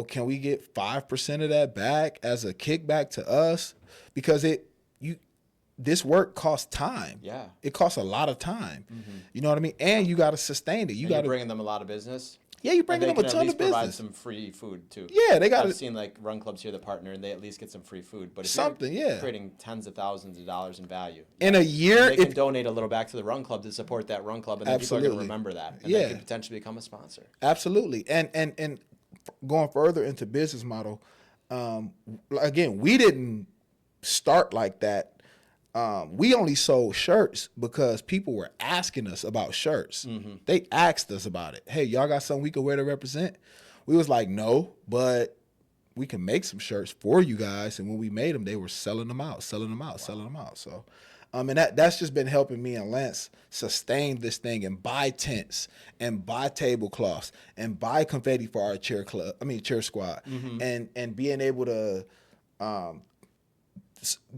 can we get 5% of that back as a kickback to us? Because this work costs time. Yeah. It costs a lot of time. Mm-hmm. You know what I mean? And you got to sustain it. You're bringing them a lot of business. Yeah, you're bringing them a ton of business. Provide some free food too. Yeah, they got. I've seen like run clubs here that partner, and they at least get some free food. But if you're creating tens of thousands of dollars in value in a year, they can donate a little back to the run club to support that run club, and then people are going to remember that, and they can potentially become a sponsor. Absolutely, and going further into business model, again, we didn't start like that. We only sold shirts because people were asking us about shirts. Mm-hmm. They asked us about it. Hey, y'all got something we can wear to represent? We was like, no, but we can make some shirts for you guys. And when we made them, they were selling them out. So, and that's just been helping me and Lance sustain this thing and buy tents and buy tablecloths and buy confetti for our cheer squad, mm-hmm. and being able to,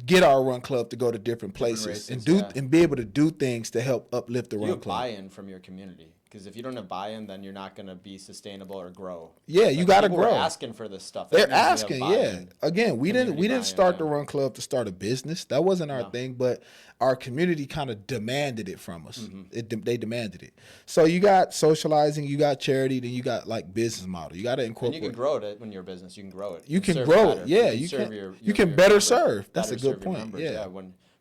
get our run club to go to different places races, and be able to do things to help uplift the run club. Buy-in from your community. Because if you don't have buy-in, then you're not going to be sustainable or grow. Yeah, you got to People grow. are asking for this stuff. They're asking, yeah. Again, we didn't start the Run Club to start a business. That wasn't our thing, but our community kind of demanded it from us. They demanded it. So you got socializing, you got charity, then you got like business model. You got to incorporate. And you can grow it when you're a business. You can grow it. You can grow it. Yeah, you can better serve. That's a good point. Yeah.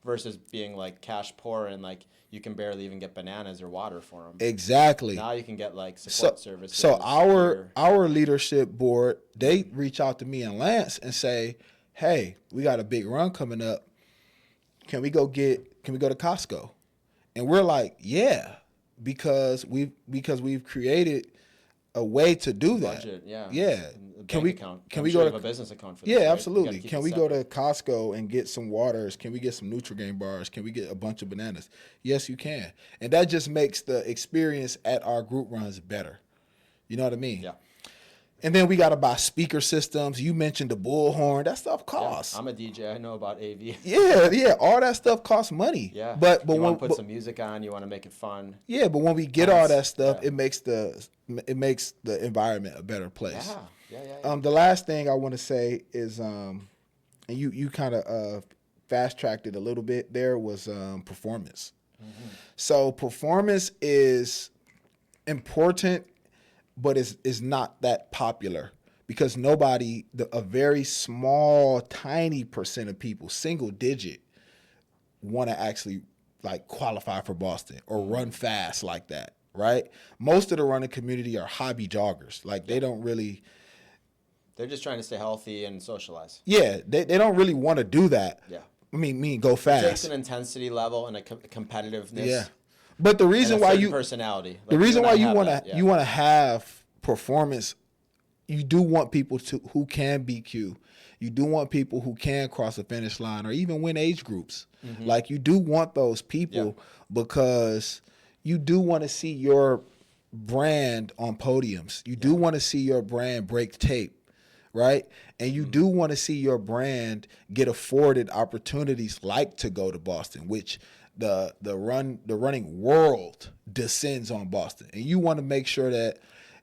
Versus being like cash poor and like you can barely even get bananas or water for them. Exactly. Now you can get like support services. So our leadership board, they reach out to me and Lance and say, "Hey, we got a big run coming up. Can we go to Costco?" And we're like, "Yeah," because we've created a way to do that. Budget, yeah. Yeah. Can we go to a business account for this? Yeah, right? absolutely. Can we go to Costco and get some waters? Can we get some Nutri-Grain bars? Can we get a bunch of bananas? Yes, you can. And that just makes the experience at our group runs better. You know what I mean? Yeah. And then we got to buy speaker systems. You mentioned the bullhorn. That stuff costs. Yeah, I'm a DJ. I know about AV. Yeah. All that stuff costs money. Yeah. But you want to put some music on. You want to make it fun. Yeah, but when we get all that stuff, it makes the environment a better place. Yeah. The last thing I want to say is, and you kind of fast tracked it a little bit. There was performance. Mm-hmm. So performance is important, but is not that popular because a very small, tiny percent of people, single digit, want to actually like qualify for Boston or run fast like that, right? Most of the running community are hobby joggers. Like they don't really. They're just trying to stay healthy and socialize. Yeah, they don't really want to do that. Yeah. I mean, go fast. It takes an intensity level and a competitiveness. Yeah. But the reason why personality. Like the reason why you want to have performance, you do want people who can BQ. You do want people who can cross the finish line or even win age groups. Mm-hmm. Like you do want those people because you do want to see your brand on podiums. You do want to see your brand break tape, right? And you do want to see your brand get afforded opportunities like to go to Boston, which the running world descends on Boston. And you want to make sure that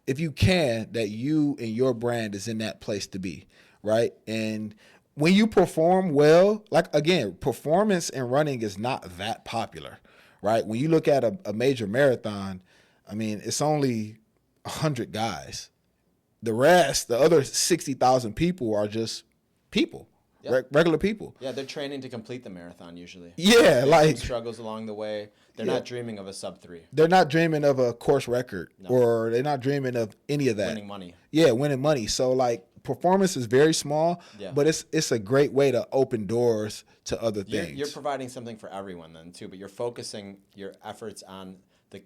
if you can, that you and your brand is in that place to be, right? And when you perform well, like again, performance in running is not that popular, right? When you look at a major marathon, I mean, it's only 100 guys. The rest, the other 60,000 people are just people. Regular people. Yeah, they're training to complete the marathon usually. Yeah, like struggles along the way. They're not dreaming of a sub-3. They're not dreaming of a course record or they're not dreaming of any of that. Winning money. Yeah, winning money. So like performance is very small, but it's a great way to open doors to other things. You're providing something for everyone then too, but you're focusing your efforts on the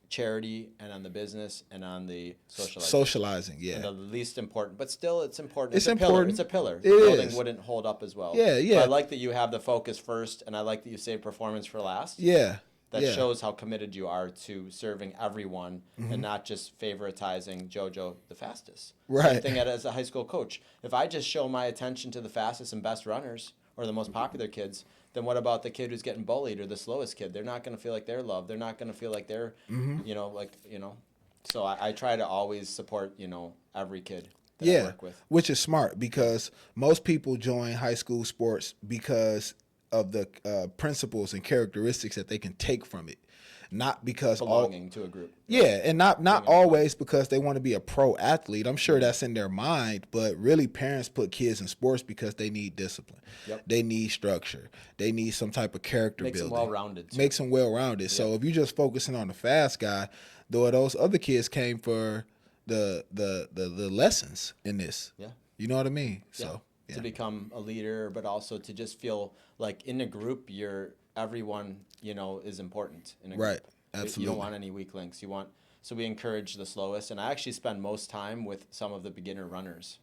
charity and on the business and on the socializing. Yeah. And the least important, but still it's important. It's important. It's a pillar. It Building is. wouldn't hold up as well. Yeah. But I like that you have the focus first, and I like that you save performance for last. Yeah. That shows how committed you are to serving everyone and not just favoritizing Jojo the fastest. Right. Same thing as a high school coach. If I just show my attention to the fastest and best runners or the most popular kids, then what about the kid who's getting bullied or the slowest kid? They're not going to feel like they're loved. They're not going to feel like they're, So I try to always support, every kid that I work with. Which is smart because most people join high school sports because of the principles and characteristics that they can take from it, not because belonging to a group. Yeah, and not always because they want to be a pro athlete. I'm sure that's in their mind, but really parents put kids in sports because they need discipline. Yep. They need structure. They need some type of character building. Makes them well-rounded. Yep. So if you're just focusing on the fast guy, though those other kids came for the lessons in this. Yeah. You know what I mean? So to become a leader, but also to just feel like in a group, everyone, is important in a group. Right. Absolutely. You don't want any weak links. So we encourage the slowest, and I actually spend most time with some of the beginner runners,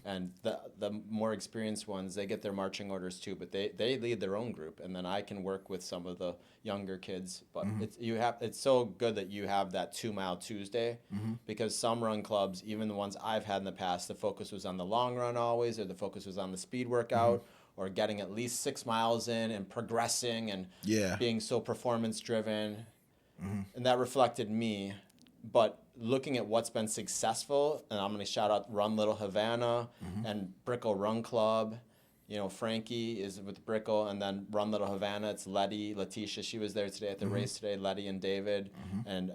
and the more experienced ones, they get their marching orders too, but they lead their own group, and then I can work with some of the younger kids. But it's so good that you have that 2 Mile Tuesday, because some run clubs, even the ones I've had in the past, the focus was on the long run always, or the focus was on the speed workout. Or getting at least 6 miles in and progressing and being so performance driven. And that reflected me But looking at what's been successful, and I'm going to shout out Run Little Havana and Brickle Run Club. You know, Frankie is with Brickle, and then Run Little Havana. It's Letty, Letitia. She was there today at the race today. Letty and David and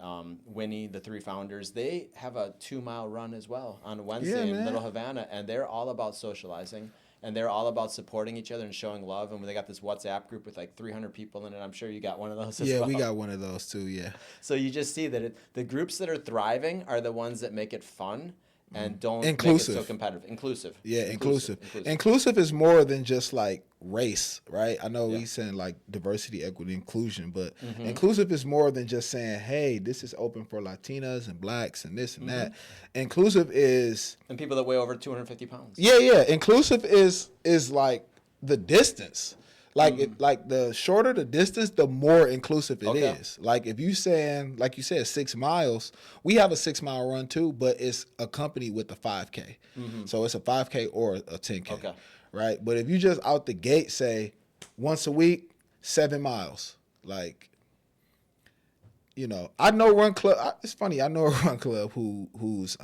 Winnie, the 3 founders. They have a 2-mile run as well on Wednesday in Little Havana, and they're all about socializing. And they're all about supporting each other and showing love. And they got this WhatsApp group with like 300 people in it. I'm sure you got one of those as well. Yeah, we got one of those too, yeah. So you just see that the groups that are thriving are the ones that make it fun and don't make it so competitive. Inclusive. Yeah, inclusive. Inclusive is more than just like race, right? I know we saying like diversity, equity, inclusion, but inclusive is more than just saying, hey, this is open for Latinas and blacks and this and that. Inclusive is... And people that weigh over 250 pounds. Yeah. Inclusive is like the distance. Like like the shorter the distance, the more inclusive it is. Like if you saying, like you said, 6 miles, we have a 6-mile run too, but it's accompanied with a 5K. So it's a 5K or a 10K, right? But if you just out the gate say once a week, 7 miles, like, you know, I know run club. It's funny, I know a run club whose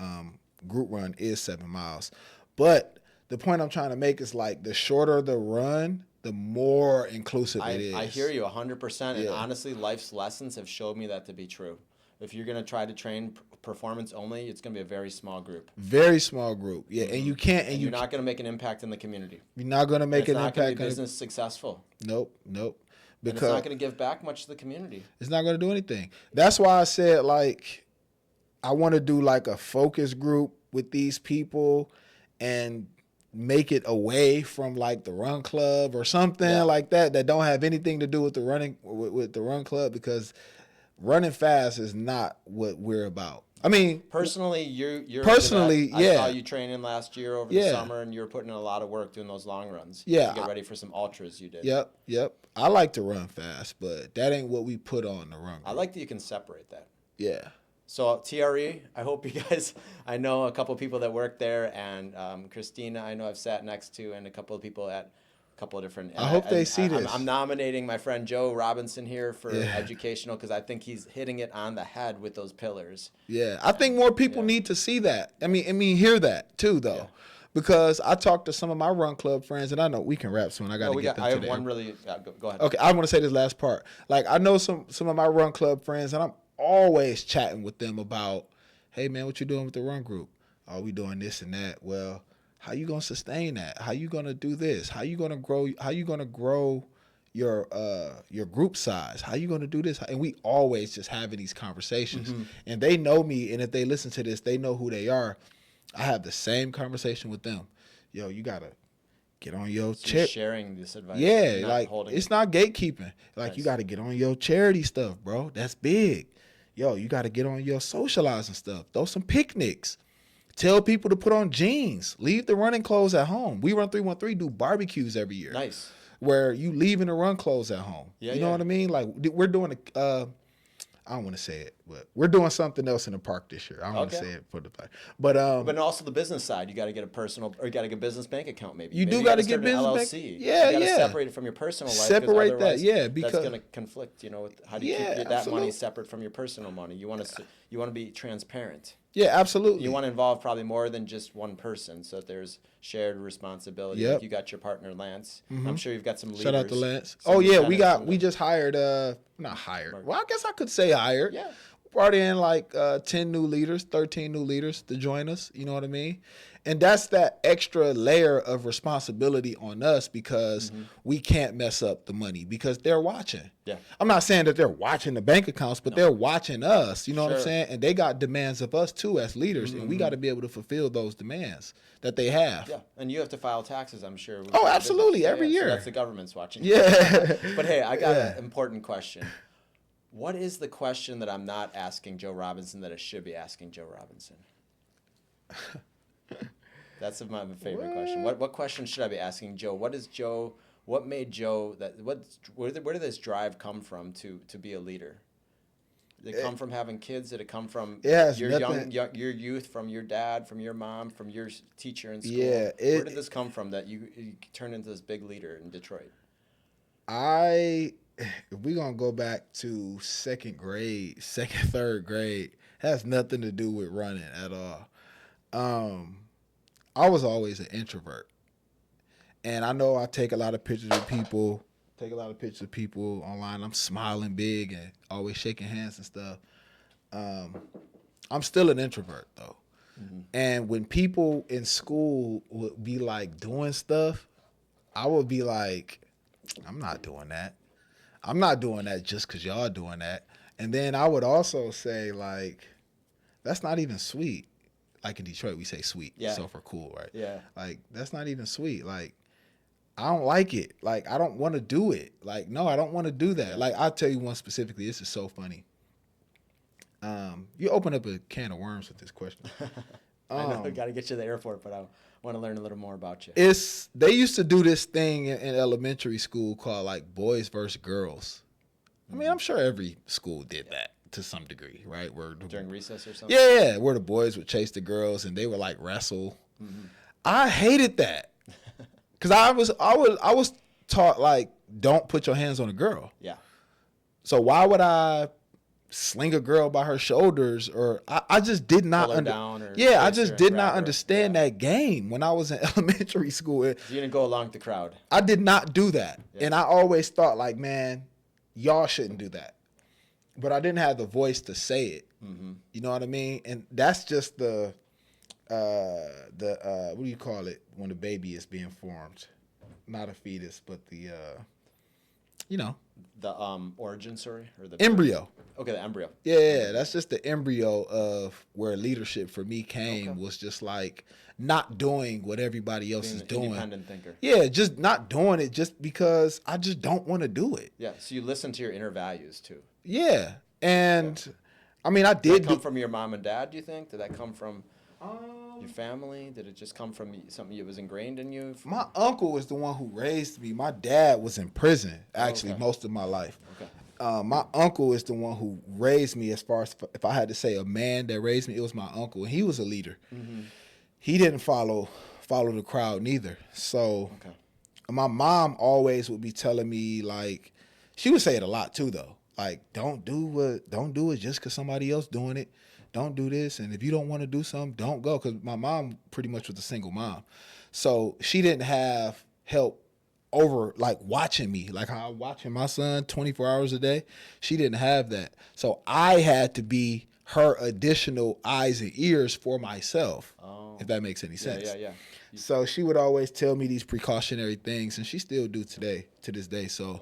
group run is 7 miles, but the point I'm trying to make is like the shorter the run, the more inclusive it is. I hear you 100%. And honestly, life's lessons have showed me that to be true. If you're going to try to train performance only, it's going to be a very small group. Very small group. Yeah. And you can't. And you're not going to make an impact in the community. You're not going to make an impact. It's not going to be business successful. Nope. Because it's not going to give back much to the community. It's not going to do anything. That's why I said, like, I want to do like a focus group with these people and make it away from like the run club or something like that don't have anything to do with the running with the run club, because running fast is not what we're about. I mean, personally, you're personally, I saw you training last year over the summer, and you were putting in a lot of work doing those long runs. To get ready for some ultras you did. Yep. I like to run fast, but that ain't what we put on the run group. I like that you can separate that. Yeah. So TRE, I hope you guys, I know a couple of people that work there, and Christina, I know I've sat next to, and a couple of people at a couple of different. I hope they see this. I'm nominating my friend Joe Robinson here for educational, because I think he's hitting it on the head with those pillars. Yeah, I think more people need to see that. I mean, hear that too, though. Yeah. Because I talked to some of my run club friends, and I know we can wrap soon. I got to get them today. I have one really. Go ahead. Okay, I want to say this last part. Like, I know some of my run club friends, and I'm always chatting with them about, hey man, what you doing with the run group? Are we doing this and that? Well, how you gonna sustain that? How you gonna do this? How you gonna grow? How you gonna grow your group size? How you gonna do this? And we always just having these conversations, and they know me, and if they listen to this, they know who they are. I have the same conversation with them. Yo, you gotta get on your charity. Sharing this advice. Yeah, like it's not gatekeeping. Like you gotta get on your charity stuff, bro. That's big. Yo, you got to get on your socializing stuff. Throw some picnics. Tell people to put on jeans. Leave the running clothes at home. We Run 313 do barbecues every year. Nice. Where you leaving the run clothes at home. You know what I mean? Like we're doing I don't want to say it, but we're doing something else in the park this year. I don't want to say it for the play. But also the business side, you got to get a personal, or you got to get a business bank account maybe. You do got to get business bank. Yeah, you got to separate it from your personal life. Separate that, because that's going to conflict. You know, with how do you keep that money separate from your personal money? You want to be transparent. Yeah, absolutely. You want to involve probably more than just one person, so that there's shared responsibility. Yep. Like you got your partner Lance. I'm sure you've got some leaders. Shout out to Lance. Oh yeah, we just hired not hired. Well, I guess I could say hired. Yeah. Brought in like 10 new leaders, 13 new leaders to join us. You know what I mean? And that's that extra layer of responsibility on us, because we can't mess up the money, because they're watching. Yeah. I'm not saying that they're watching the bank accounts, but they're watching us. You know what I'm saying? And they got demands of us too as leaders, and we got to be able to fulfill those demands that they have. Yeah. And you have to file taxes, I'm sure. Oh, absolutely. Every year. So that's the government's watching. Yeah. But hey, I got an important question. What is the question that I'm not asking Joe Robinson that I should be asking Joe Robinson? That's my favorite question. What question should I be asking Joe? What made Joe where did this drive come from to be a leader? Did it come from having kids? Did it come from your youth, from your dad, from your mom, from your teacher in school? Yeah, where did this come from that you turned into this big leader in Detroit? If we're going to go back to third grade, Has nothing to do with running at all. I was always an introvert. And I know I take a lot of pictures of people, online. I'm smiling big and always shaking hands and stuff. I'm still an introvert though. Mm-hmm. And when people in school would be like doing stuff, I would be like, I'm not doing that. I'm not doing that just because y'all doing that. And then I would also say, like, that's not even sweet. Like in Detroit, we say sweet. Yeah. So for cool, right? Yeah. Like, that's not even sweet. Like, I don't like it. Like, I don't want to do it. Like, no, I don't want to do that. Yeah. Like, I'll tell you one specifically. This is so funny. You open up a can of worms with this question. I know, I got to get you to the airport, but I want to learn a little more about you. They used to do this thing in elementary school called like boys versus girls. I mean, I'm sure every school did that to some degree, right? During recess or something? Yeah, where the boys would chase the girls and they would like wrestle. Mm-hmm. I hated that because I was taught like, don't put your hands on a girl. Yeah. So why would I sling a girl by her shoulders, or I just did not I just did not understand that game when I was in elementary school. You didn't go along with the crowd. I did not do that. Yeah. And I always thought like, man, y'all shouldn't do that. But I didn't have the voice to say it. Mm-hmm. You know what I mean? And that's just the what do you call it when the baby is being formed? Not a fetus, but the the origin story or the embryo. Okay, the embryo. Yeah, that's just the embryo of where leadership for me came. Was just like not doing what everybody else is doing. Independent thinker. Yeah, just not doing it just because I just don't want to do it. Yeah, so you listen to your inner values too. Yeah, and I mean, I did. Did that come from your mom and dad, do you think? Did that come from your family? Did it just come from something that was ingrained in you? My uncle was the one who raised me. My dad was in prison, actually, most of my life. Okay. My uncle is the one who raised me. As far as if I had to say a man that raised me, it was my uncle, and he was a leader. Mm-hmm. He didn't follow the crowd neither. So my mom always would be telling me, like, she would say it a lot too, though. Like, don't do it just because somebody else doing it. Don't do this, and if you don't want to do something, don't go. Because my mom pretty much was a single mom, so she didn't have help over like watching me, like how I'm watching my son 24 hours a day. She didn't have that, so I had to be her additional eyes and ears for myself. If that makes any sense. Yeah. So she would always tell me these precautionary things, and she still do to this day. So,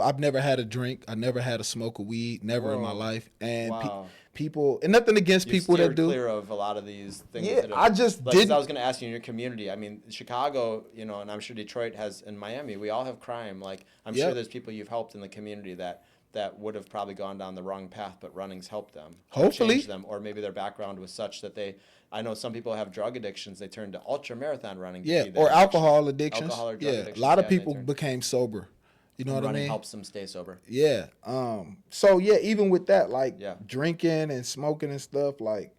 I've never had a drink. I never had a smoke of weed, never in my life. And people, and nothing against people that do. Clear of a lot of these things. Yeah, I just didn't. I was going to ask you in your community. I mean, Chicago, and I'm sure Detroit has, in Miami, we all have crime. Like, I'm sure there's people you've helped in the community that would have probably gone down the wrong path, but running's helped them. Hopefully. Changed them, or maybe their background was such that I know some people have drug addictions. They turn to ultra marathon running. Yeah, or alcohol addictions. Alcohol or drug addictions. A lot of people became sober. You know what I mean? Running helps them stay sober. Yeah. So even with that, like drinking and smoking and stuff, like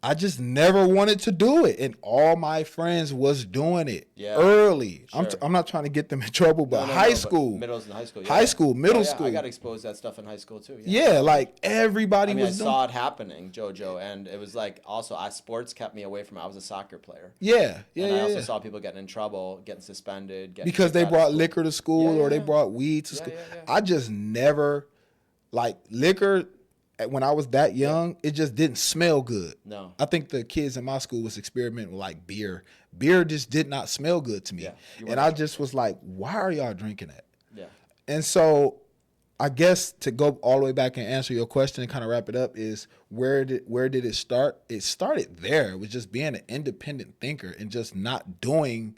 I just never wanted to do it, and all my friends was doing it early. Sure. I'm not trying to get them in trouble, but high school, middle and high school, high school, middle school. I got exposed to that stuff in high school too. Yeah, like everybody was. I saw it happening, Jojo, and it was like also sports kept me away from it. I was a soccer player. And I also saw people getting in trouble, getting suspended, because they brought liquor to school or they brought weed to school. I just never like liquor. When I was that young, it just didn't smell good. No. I think the kids in my school was experimenting with like beer. Beer just did not smell good to me. And I just was like, why are y'all drinking that? Yeah. And so I guess to go all the way back and answer your question and kind of wrap it up is where did it start? It started there. It was just being an independent thinker and just not doing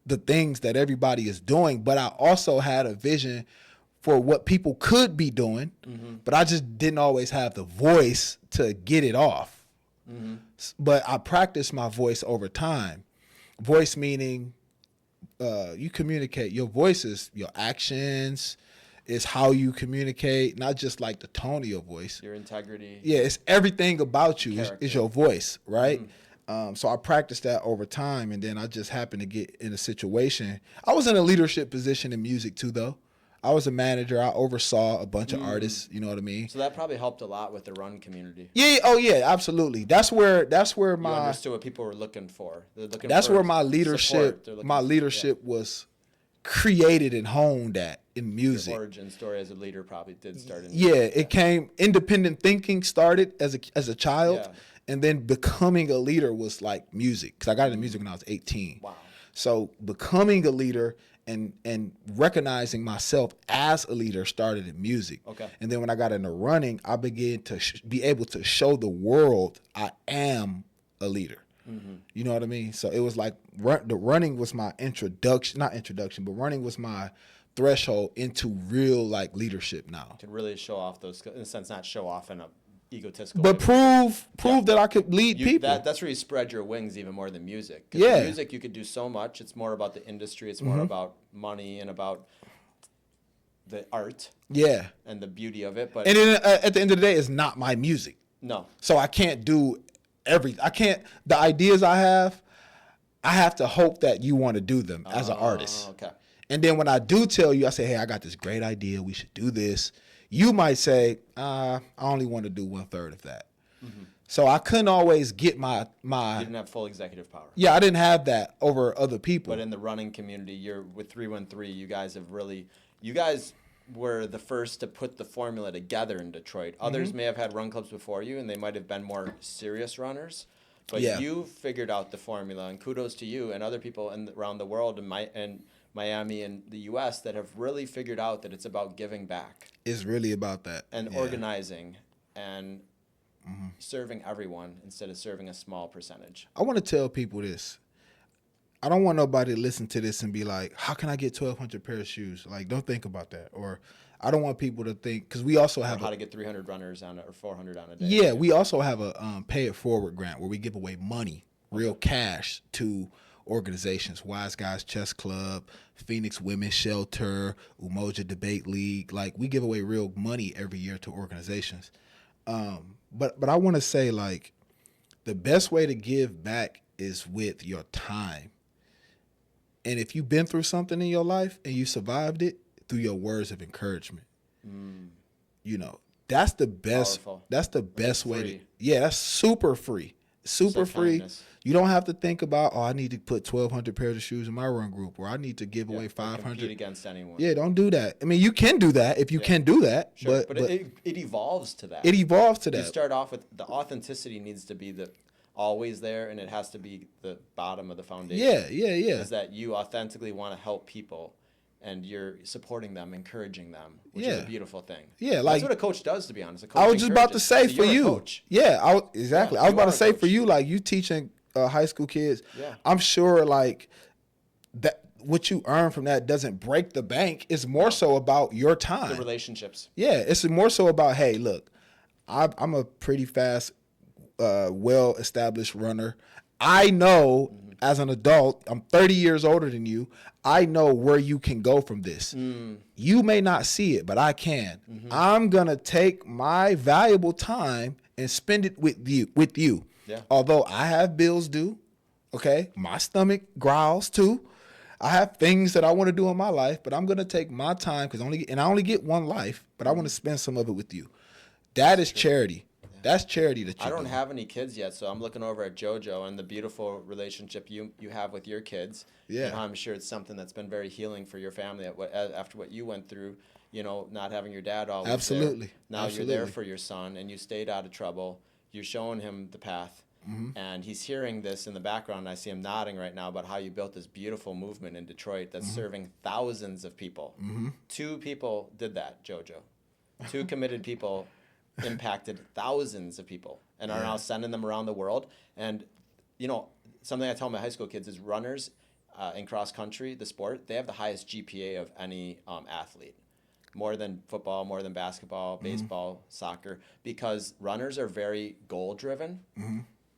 the things that everybody is doing. But I also had a vision for what people could be doing, but I just didn't always have the voice to get it off. Mm-hmm. But I practiced my voice over time. Voice meaning you communicate. Your voice is your actions, is how you communicate, not just like the tone of your voice. Your integrity. Yeah, it's everything about you is your voice, right? Mm-hmm. So I practiced that over time, and then I just happened to get in a situation. I was in a leadership position in music too, though. I was a manager. I oversaw a bunch of artists. You know what I mean? So that probably helped a lot with the run community. Yeah. Oh yeah. Absolutely. That's where You my understood what people were looking for. They're looking that's for where my leadership support. was created and honed at in music. Your origin story as a leader probably did start in music. It came independent thinking started as a child, and then becoming a leader was like music, because I got into music when I was 18. Wow. So becoming a leader and recognizing myself as a leader started in music. Okay. And then when I got into running, I began to be able to show the world I am a leader. Mm-hmm. You know what I mean? So it was like the running was my but running was my threshold into real like leadership now. To really show off those, in a sense, not show off in a egotistical but way. prove that I could lead people. That's where you spread your wings even more than music. In music, you could do so much. It's more about the industry. It's more about money and about the art. Yeah. And the beauty of it. But and then at the end of the day, it's not my music. No. So I can't do the ideas I have to hope that you want to do them as an artist. Okay. And then when I do tell you, I say, hey, I got this great idea. We should do this. You might say, I only want to do 1/3 of that. Mm-hmm. So I couldn't always get my. You didn't have full executive power. Yeah, I didn't have that over other people. But in the running community, you're with 313. You guys were the first to put the formula together in Detroit. Others may have had run clubs before you, and they might have been more serious runners. But you figured out the formula, and kudos to you and other people around the world and Miami and the U.S. that have really figured out that it's about giving back. It's really about that. And organizing and serving everyone instead of serving a small percentage. I want to tell people this. I don't want nobody to listen to this and be like, how can I get 1,200 pair of shoes? Like, don't think about that. Or I don't want people to think, because we also have how to get 300 runners on it or 400 on a day. Yeah, we also have a pay it forward grant where we give away money, real cash to organizations, Wise Guys Chess Club, Phoenix Women's Shelter, Umoja Debate League. Like, we give away real money every year to organizations. But I want to say, like, the best way to give back is with your time. And if you've been through something in your life and you survived it, through your words of encouragement. You know, that's the best. Powerful. That's the best way to. That's super free. Super free. Kindness. You don't have to think about, I need to put 1,200 pairs of shoes in my run group, or I need to give away 500. Compete against anyone. Yeah, don't do that. I mean, you can do that if you can do that. Sure, but it evolves to that. It evolves to that. You start off with the authenticity needs to be always there, and it has to be the bottom of the foundation. Yeah. Is that you authentically want to help people, and you're supporting them, encouraging them, which is a beautiful thing. Yeah, like that's what a coach does, to be honest. I was just about to say for you. Coach. Yeah, exactly. I was about to say for you, like you teaching high school kids. Yeah. I'm sure like that what you earn from that doesn't break the bank. It's more so about your time. The relationships. Yeah, it's more so about, hey, look, I'm a pretty fast, well-established runner. I know as an adult, I'm 30 years older than you. I know where you can go from this. You may not see it, but I can. I'm going to take my valuable time and spend it with you. Yeah. Although I have bills due, okay? My stomach growls too. I have things that I want to do in my life, but I'm going to take my time I only get one life, but I want to spend some of it with you. That is charity. That's charity that you I don't have any kids yet, so I'm looking over at Jojo and the beautiful relationship you have with your kids. Yeah. And I'm sure it's something that's been very healing for your family after what you went through, not having your dad always Absolutely. there. Now you're there for your son, and you stayed out of trouble. You're showing him the path. And he's hearing this in the background. I see him nodding right now about how you built this beautiful movement in Detroit that's serving thousands of people. 2 people did that, Jojo. 2 committed people impacted thousands of people and are now sending them around the world. And, something I tell my high school kids is runners in cross country, the sport, they have the highest GPA of any athlete. More than football, more than basketball, baseball, soccer, because runners are very goal-driven.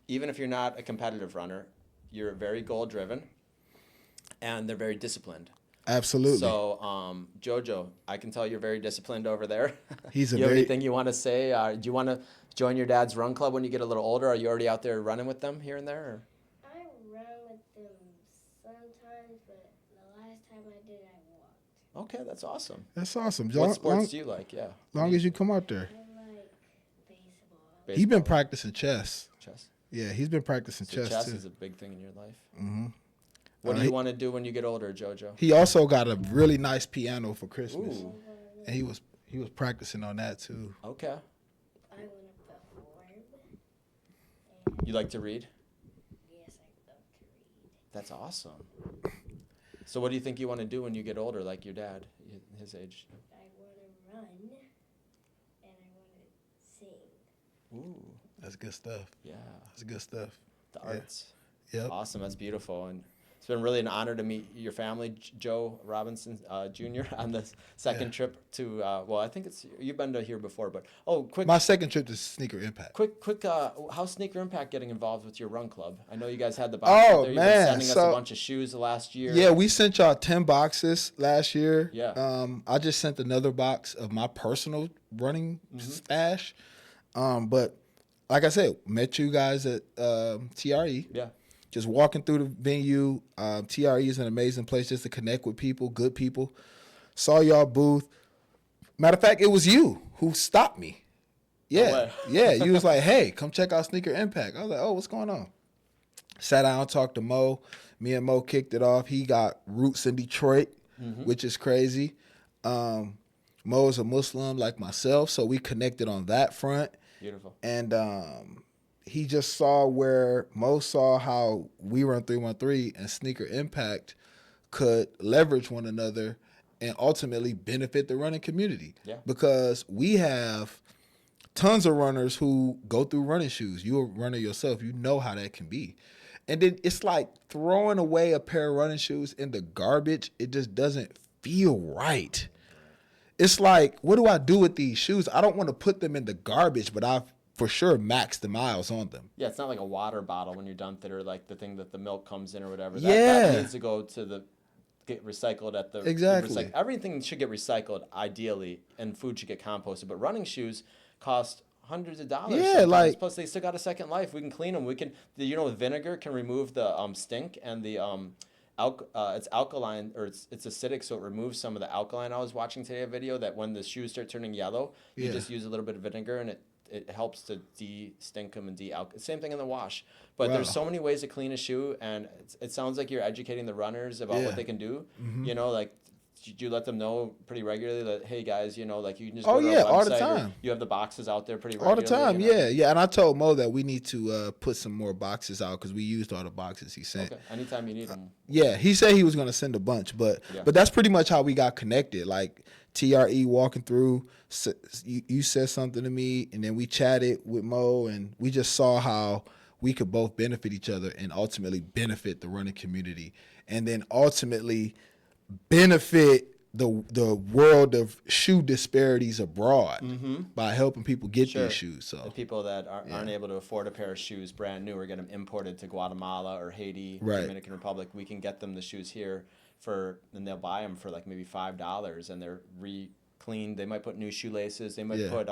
Even if you're not a competitive runner, you're very goal-driven, and they're very disciplined. Absolutely. So, Jojo, I can tell you're very disciplined over there. You have anything you want to say? Do you want to join your dad's run club when you get a little older? Are you already out there running with them here and there? Or? I run with them sometimes, but the last time I did, I walked. Okay, that's awesome. That's awesome. What sports do you like? Yeah. Long as you come out there. I like baseball. He's been Baseball, practicing chess. chess. Yeah, he's been practicing So chess chess too. is a big thing in your life. Mm-hmm. What do you want to do when you get older, Jojo? He also got a really nice piano for Christmas, Ooh. and he was practicing on that too. Okay. I want to perform. You like to read? Yes, I love to read. That's awesome. So what do you think you want to do when you get older, like your dad, his age? I want to run, and I want to sing. Ooh, That's good stuff. yeah. That's good stuff. The Yeah. arts. Yep. Awesome. That's beautiful. And it's been really an honor to meet your family, Joe Robinson Jr. on the second trip to, well, I think you've been to here before, but, quick. My second trip to Sneaker Impact. Quick, how's Sneaker Impact getting involved with your run club? I know you guys had the Oh, box there. You've man, been sending us so- a bunch of shoes the last year. Yeah, we sent y'all 10 boxes last year. Yeah. I just sent another box of my personal running stash. But like I said, met you guys at TRE. Yeah. Just walking through the venue. TRE is an amazing place just to connect with people, good people. Saw y'all booth. Matter of fact, it was you who stopped me. Yeah. way. Yeah. You was like, hey, come check out Sneaker Impact. I was like, oh, what's going on? Sat down, talked to Mo. Me and Mo kicked it off. He got roots in Detroit, which is crazy. Mo is a Muslim like myself, so we connected on that front. Beautiful. And he just saw where Mo saw how we run 313 and Sneaker Impact could leverage one another and ultimately benefit the running community. Yeah. Because we have tons of runners who go through running shoes. You're a runner yourself. You know how that can be. And then it's like throwing away a pair of running shoes in the garbage. It just doesn't feel right. It's like, what do I do with these shoes? I don't want to put them in the garbage, but I've for sure maxed the miles on them. Yeah, it's not like a water bottle when you're done with it, or like the thing that the milk comes in or whatever. Yeah. That needs to go to get recycled at the Exactly. everything should get recycled ideally, and food should get composted. But running shoes cost hundreds of dollars. Yeah, sometimes. like- Plus they still got a second life. We can clean them. Vinegar can remove the stink and the it's alkaline, or it's acidic, so it removes some of the alkaline. I was watching today a video that when the shoes start turning yellow, you Yeah. just use a little bit of vinegar and it helps to de-stink them and same thing in the wash. But Wow. there's so many ways to clean a shoe, and it sounds like you're educating the runners about Yeah. what they can do. Mhm. You know, like you let them know pretty regularly that, hey guys, you know, like you can just Oh, go to yeah, our all the website, or time. you have the boxes out there pretty All regularly. the time, you know? yeah. And I told Mo that we need to put some more boxes out because we used all the boxes he sent. Okay, anytime you need them. Yeah, he said he was gonna send a bunch, but Yeah. that's pretty much how we got connected. Like TRE walking through, you said something to me, and then we chatted with Mo, and we just saw how we could both benefit each other and ultimately benefit the running community, and then ultimately benefit the world of shoe disparities abroad by helping people get Sure. these shoes. So The people that aren't able to afford a pair of shoes brand new or get them imported to Guatemala or Haiti, Right. Dominican Republic, we can get them the shoes here and they'll buy them for like maybe $5, and they're re-cleaned. They might put new shoelaces. They might Yeah. put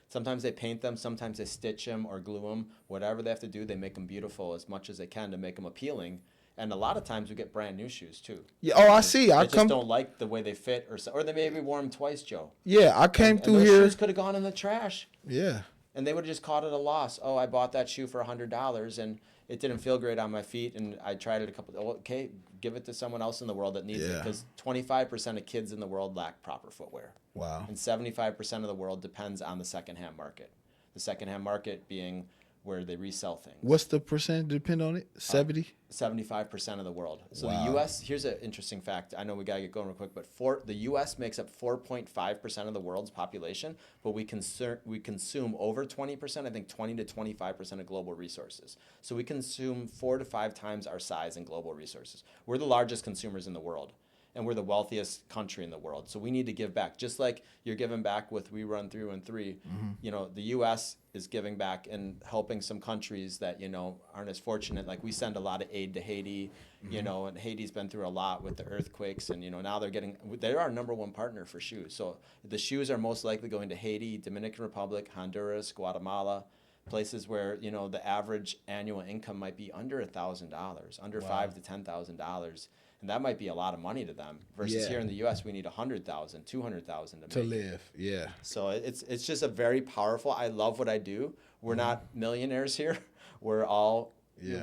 sometimes they paint them, sometimes they stitch them or glue them. Whatever they have to do, they make them beautiful as much as they can to make them appealing. And a lot of times we get brand new shoes too. yeah, oh, I see. I They just come, don't like the way they fit, or they maybe wore them twice, Joe. yeah, I came And through those here. shoes could have gone in the trash. Yeah, And they would have just called it a loss. Oh, I bought that shoe for $100 and it didn't feel great on my feet, and I tried it a couple. Okay, give it to someone else in the world that needs it, Yeah. because 25% of kids in the world lack proper footwear, wow. and 75% of the world depends on the secondhand market. The secondhand market being where they resell things. What's the percent depend on it? 70? 75% of the world. So Wow. the U.S. Here's an interesting fact. I know we gotta get going real quick, but the U.S. makes up 4.5% of the world's population, but we consume over 20%. I think 20 to 25% of global resources. So we consume 4 to 5 times our size in global resources. We're the largest consumers in the world, and we're the wealthiest country in the world. So we need to give back, just like you're giving back with We Run 313. You know, the U.S. is giving back and helping some countries that, you know, aren't as fortunate. Like we send a lot of aid to Haiti, you know, and Haiti's been through a lot with the earthquakes, and, you know, now they're our number one partner for shoes. So the shoes are most likely going to Haiti, Dominican Republic, Honduras, Guatemala, places where, you know, the average annual income might be under $1,000, under Wow. $5,000 to $10,000. And that might be a lot of money to them versus here in the U.S. we need 100,000, 200,000 to live. Yeah. So it's just a very powerful. I love what I do. We're not millionaires here. We're all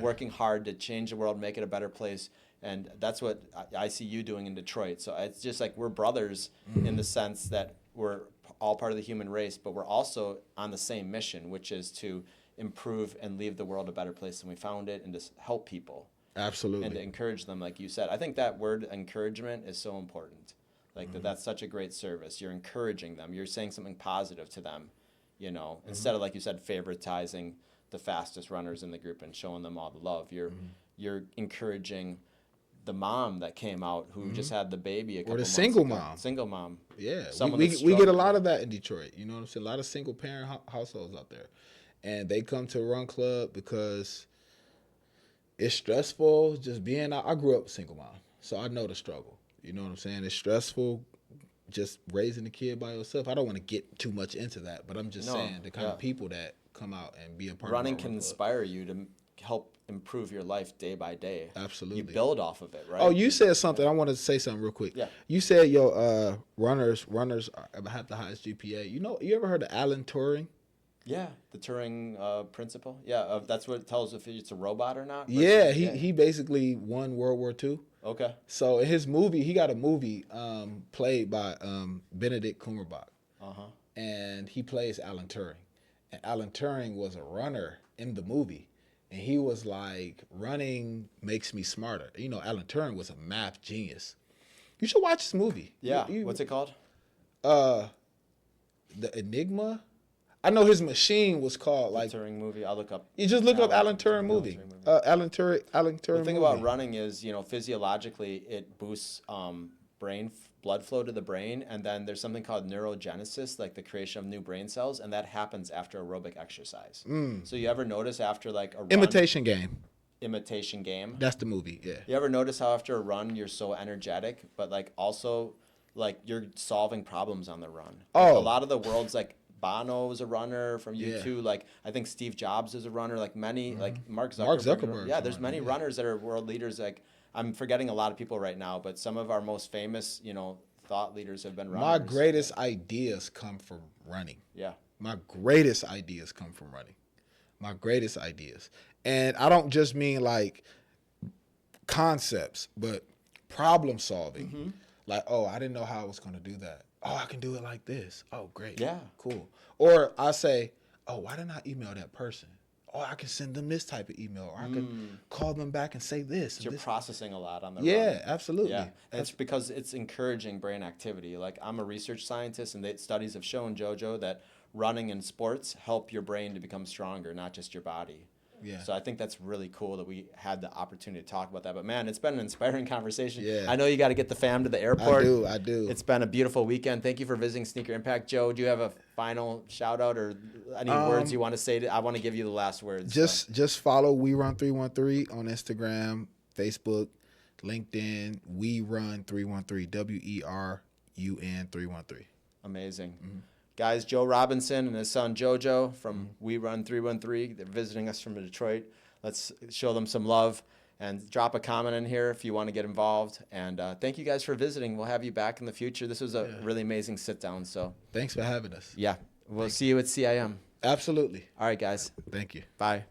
working hard to change the world, make it a better place. And that's what I see you doing in Detroit. So it's just like we're brothers in the sense that we're all part of the human race, but we're also on the same mission, which is to improve and leave the world a better place than we found it and to help people. Absolutely. And to encourage them, like you said. I think that word encouragement is so important. Like that's such a great service. You're encouraging them. You're saying something positive to them, you know, instead of, like you said, favoritizing the fastest runners in the group and showing them all the love. You're encouraging the mom that came out who just had the baby a couple months ago. Or the single mom. Single mom. Yeah. Someone We that's get a lot struggling. of that in Detroit. You know what I'm saying? A lot of single parent households out there. And they come to Run Club because it's stressful just being out. I grew up a single mom, so I know the struggle. You know what I'm saying? It's stressful just raising a kid by yourself. I don't want to get too much into that, but I'm just saying the kind of people that come out and be a part Running of can Run Club. inspire you to help improve your life day by day. Absolutely. You build off of it, right? Oh, you said something. I wanted to say something real quick. Yeah. You said your runners have the highest GPA. You know, you ever heard of Alan Turing? Yeah, the Turing principle. Yeah, that's what it tells if it's a robot or not. Yeah, he basically won World War II. Okay. So in his movie, he got a movie played by Benedict Cumberbatch. Uh-huh. And he plays Alan Turing. And Alan Turing was a runner in the movie. And he was like, running makes me smarter. You know, Alan Turing was a math genius. You should watch this movie. Yeah. What's it called? The Enigma. I know his machine was called like Turing movie. I'll look up. You just look up Alan Turing movie. Alan Turing The thing movie. about running is, you know, physiologically it boosts blood flow to the brain, and then there's something called neurogenesis, like the creation of new brain cells, and that happens after aerobic exercise. So you ever notice after like a run, Imitation Game. Imitation Game? That's the movie. Yeah. You ever notice how after a run you're so energetic, but like also like you're solving problems on the run? Like, a lot of the world's like Bono is a runner from U2. Like I think Steve Jobs is a runner. Like many, like Mark Zuckerberg. Yeah, there's many runners that are world leaders. Like I'm forgetting a lot of people right now, but some of our most famous, you know, thought leaders have been runners. My greatest ideas come from running. Yeah. My greatest ideas come from running. My greatest ideas. And I don't just mean like concepts, but problem solving. Like, oh, I didn't know how I was going to do that. Oh, I can do it like this. Oh, great. Yeah. Cool. Or I say, oh, why didn't I email that person? Oh, I can send them this type of email. Or I can call them back and say this. You're processing a lot on the run. run. Absolutely. Yeah, and it's because it's encouraging brain activity. Like I'm a research scientist, and studies have shown, Jojo, that running and sports help your brain to become stronger, not just your body. Yeah. So I think that's really cool that we had the opportunity to talk about that. But man, it's been an inspiring conversation. Yeah. I know you got to get the fam to the airport. I do. It's been a beautiful weekend. Thank you for visiting Sneaker Impact. Joe, do you have a final shout out or any words you want to say? I want to give you the last words. Just follow We Run 313 on Instagram, Facebook, LinkedIn. We Run 313. WERUN 313. Amazing. Guys, Joe Robinson and his son Jojo from We Run 313. They're visiting us from Detroit. Let's show them some love and drop a comment in here if you want to get involved. And thank you guys for visiting. We'll have you back in the future. This was a really amazing sit down. So thanks for having us. yeah, we'll see you at CIM. Absolutely. All right, guys. Thank you. Bye.